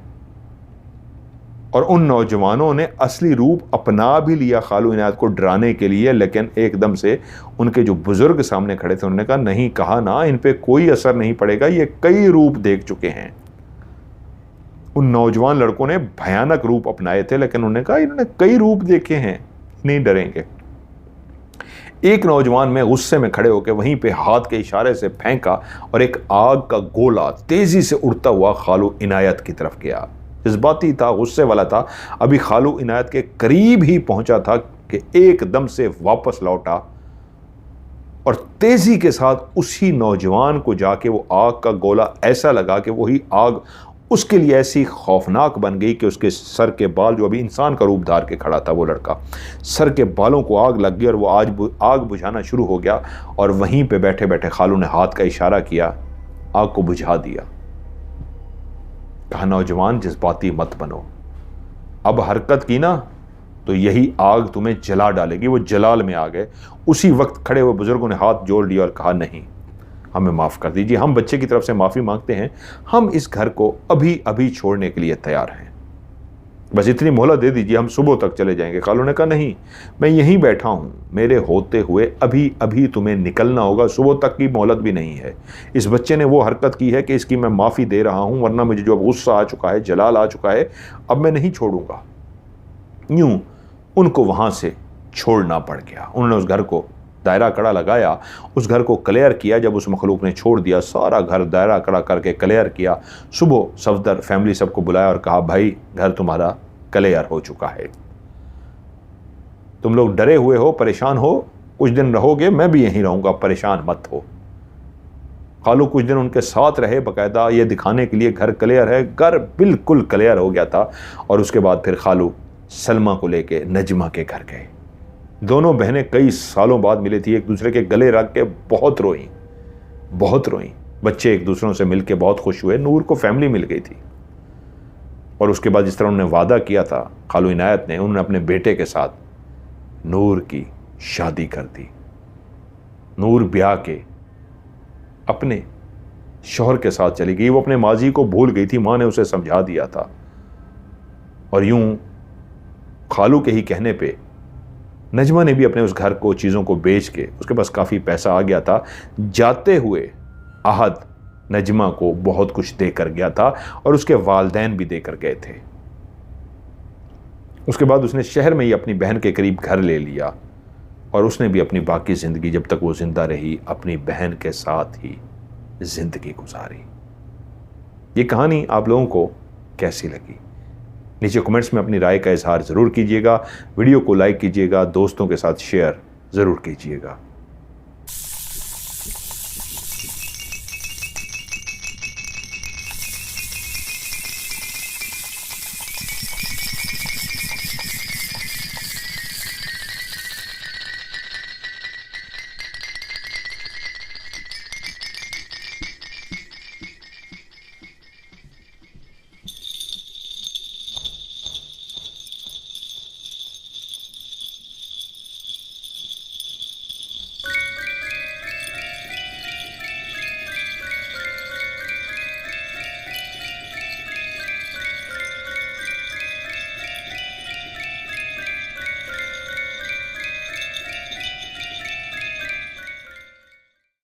اور ان نوجوانوں نے اصلی روپ اپنا بھی لیا خالو عنایت کو ڈرانے کے لیے، لیکن ایک دم سے ان کے جو بزرگ سامنے کھڑے تھے انہوں نے کہا نہیں، کہا نا ان پہ کوئی اثر نہیں پڑے گا، یہ کئی روپ دیکھ چکے ہیں. ان نوجوان لڑکوں نے بھیانک روپ اپنائے تھے، لیکن انہوں نے کہا انہوں نے کئی روپ دیکھے ہیں، نہیں ڈریں گے. ایک نوجوان میں غصے میں کھڑے ہو کے وہیں پہ ہاتھ کے اشارے سے پھینکا اور ایک آگ کا گولا تیزی سے اڑتا ہوا خالو عنایت کی طرف گیا. جذباتی تھا، غصے والا تھا. ابھی خالو عنایت کے قریب ہی پہنچا تھا کہ ایک دم سے واپس لوٹا اور تیزی کے ساتھ اسی نوجوان کو جا کے وہ آگ کا گولا ایسا لگا کہ وہی آگ اس کے لیے ایسی خوفناک بن گئی کہ اس کے سر کے بال، جو ابھی انسان کا روپ دھار کے کھڑا تھا وہ لڑکا، سر کے بالوں کو آگ لگ گئی اور وہ آگ بجھانا شروع ہو گیا. اور وہیں پہ بیٹھے بیٹھے خالو نے ہاتھ کا اشارہ کیا، آگ کو بجھا دیا. کہا نوجوان جذباتی مت بنو، اب حرکت کی نا تو یہی آگ تمہیں جلا ڈالے گی. وہ جلال میں آ گئے. اسی وقت کھڑے ہوئے بزرگوں نے ہاتھ جوڑ لیا اور کہا نہیں، ہمیں معاف کر دیجیے، ہم بچے کی طرف سے معافی مانگتے ہیں، ہم اس گھر کو ابھی چھوڑنے کے لیے تیار ہیں، بس اتنی مہلت دے دیجیے، ہم صبح تک چلے جائیں گے. خالو نے کہا نہیں، میں یہیں بیٹھا ہوں، میرے ہوتے ہوئے ابھی تمہیں نکلنا ہوگا، صبح تک کی مہلت بھی نہیں ہے. اس بچے نے وہ حرکت کی ہے کہ اس کی میں معافی دے رہا ہوں، ورنہ مجھے جو اب غصہ آ چکا ہے، جلال آ چکا ہے، اب میں نہیں چھوڑوں گا. یوں ان کو وہاں سے چھوڑنا پڑ گیا. انہوں نے اس گھر کو دائرہ کڑا لگایا، اس گھر کو کلیئر کیا. جب اس مخلوق نے چھوڑ دیا، سارا گھر دائرہ کڑا کر کے کلیئر کیا. صبح صفدر فیملی سب کو بلایا اور کہا بھائی گھر تمہارا کلیئر ہو چکا ہے، تم لوگ ڈرے ہوئے ہو، پریشان ہو، کچھ دن رہو گے، میں بھی یہیں رہوں گا، پریشان مت ہو. خالو کچھ دن ان کے ساتھ رہے، باقاعدہ یہ دکھانے کے لیے گھر کلیئر ہے. گھر بالکل کلیئر ہو گیا تھا. اور اس کے بعد پھر خالو سلمہ کو لے کے نجمہ کے گھر گئے. دونوں بہنیں کئی سالوں بعد ملی تھی، ایک دوسرے کے گلے رکھ کے بہت روئیں. بچے ایک دوسروں سے مل کے بہت خوش ہوئے. نور کو فیملی مل گئی تھی. اور اس کے بعد جس طرح انہوں نے وعدہ کیا تھا خالو عنایت نے، انہوں نے اپنے بیٹے کے ساتھ نور کی شادی کر دی. نور بیاہ کے اپنے شوہر کے ساتھ چلی گئی. وہ اپنے ماضی کو بھول گئی تھی, ماں نے اسے سمجھا دیا تھا, اور یوں خالو کے ہی کہنے پہ نجمہ نے بھی اپنے اس گھر کو, چیزوں کو بیچ کے, اس کے پاس کافی پیسہ آ گیا تھا, جاتے ہوئے احد نجمہ کو بہت کچھ دے کر گیا تھا, اور اس کے والدین بھی دے کر گئے تھے. اس کے بعد اس نے شہر میں ہی اپنی بہن کے قریب گھر لے لیا, اور اس نے بھی اپنی باقی زندگی جب تک وہ زندہ رہی اپنی بہن کے ساتھ ہی زندگی گزاری. یہ کہانی آپ لوگوں کو کیسی لگی؟ نیچے کمنٹس میں اپنی رائے کا اظہار ضرور کیجیے گا. ویڈیو کو لائک کیجیے گا, دوستوں کے ساتھ شیئر ضرور کیجیے گا.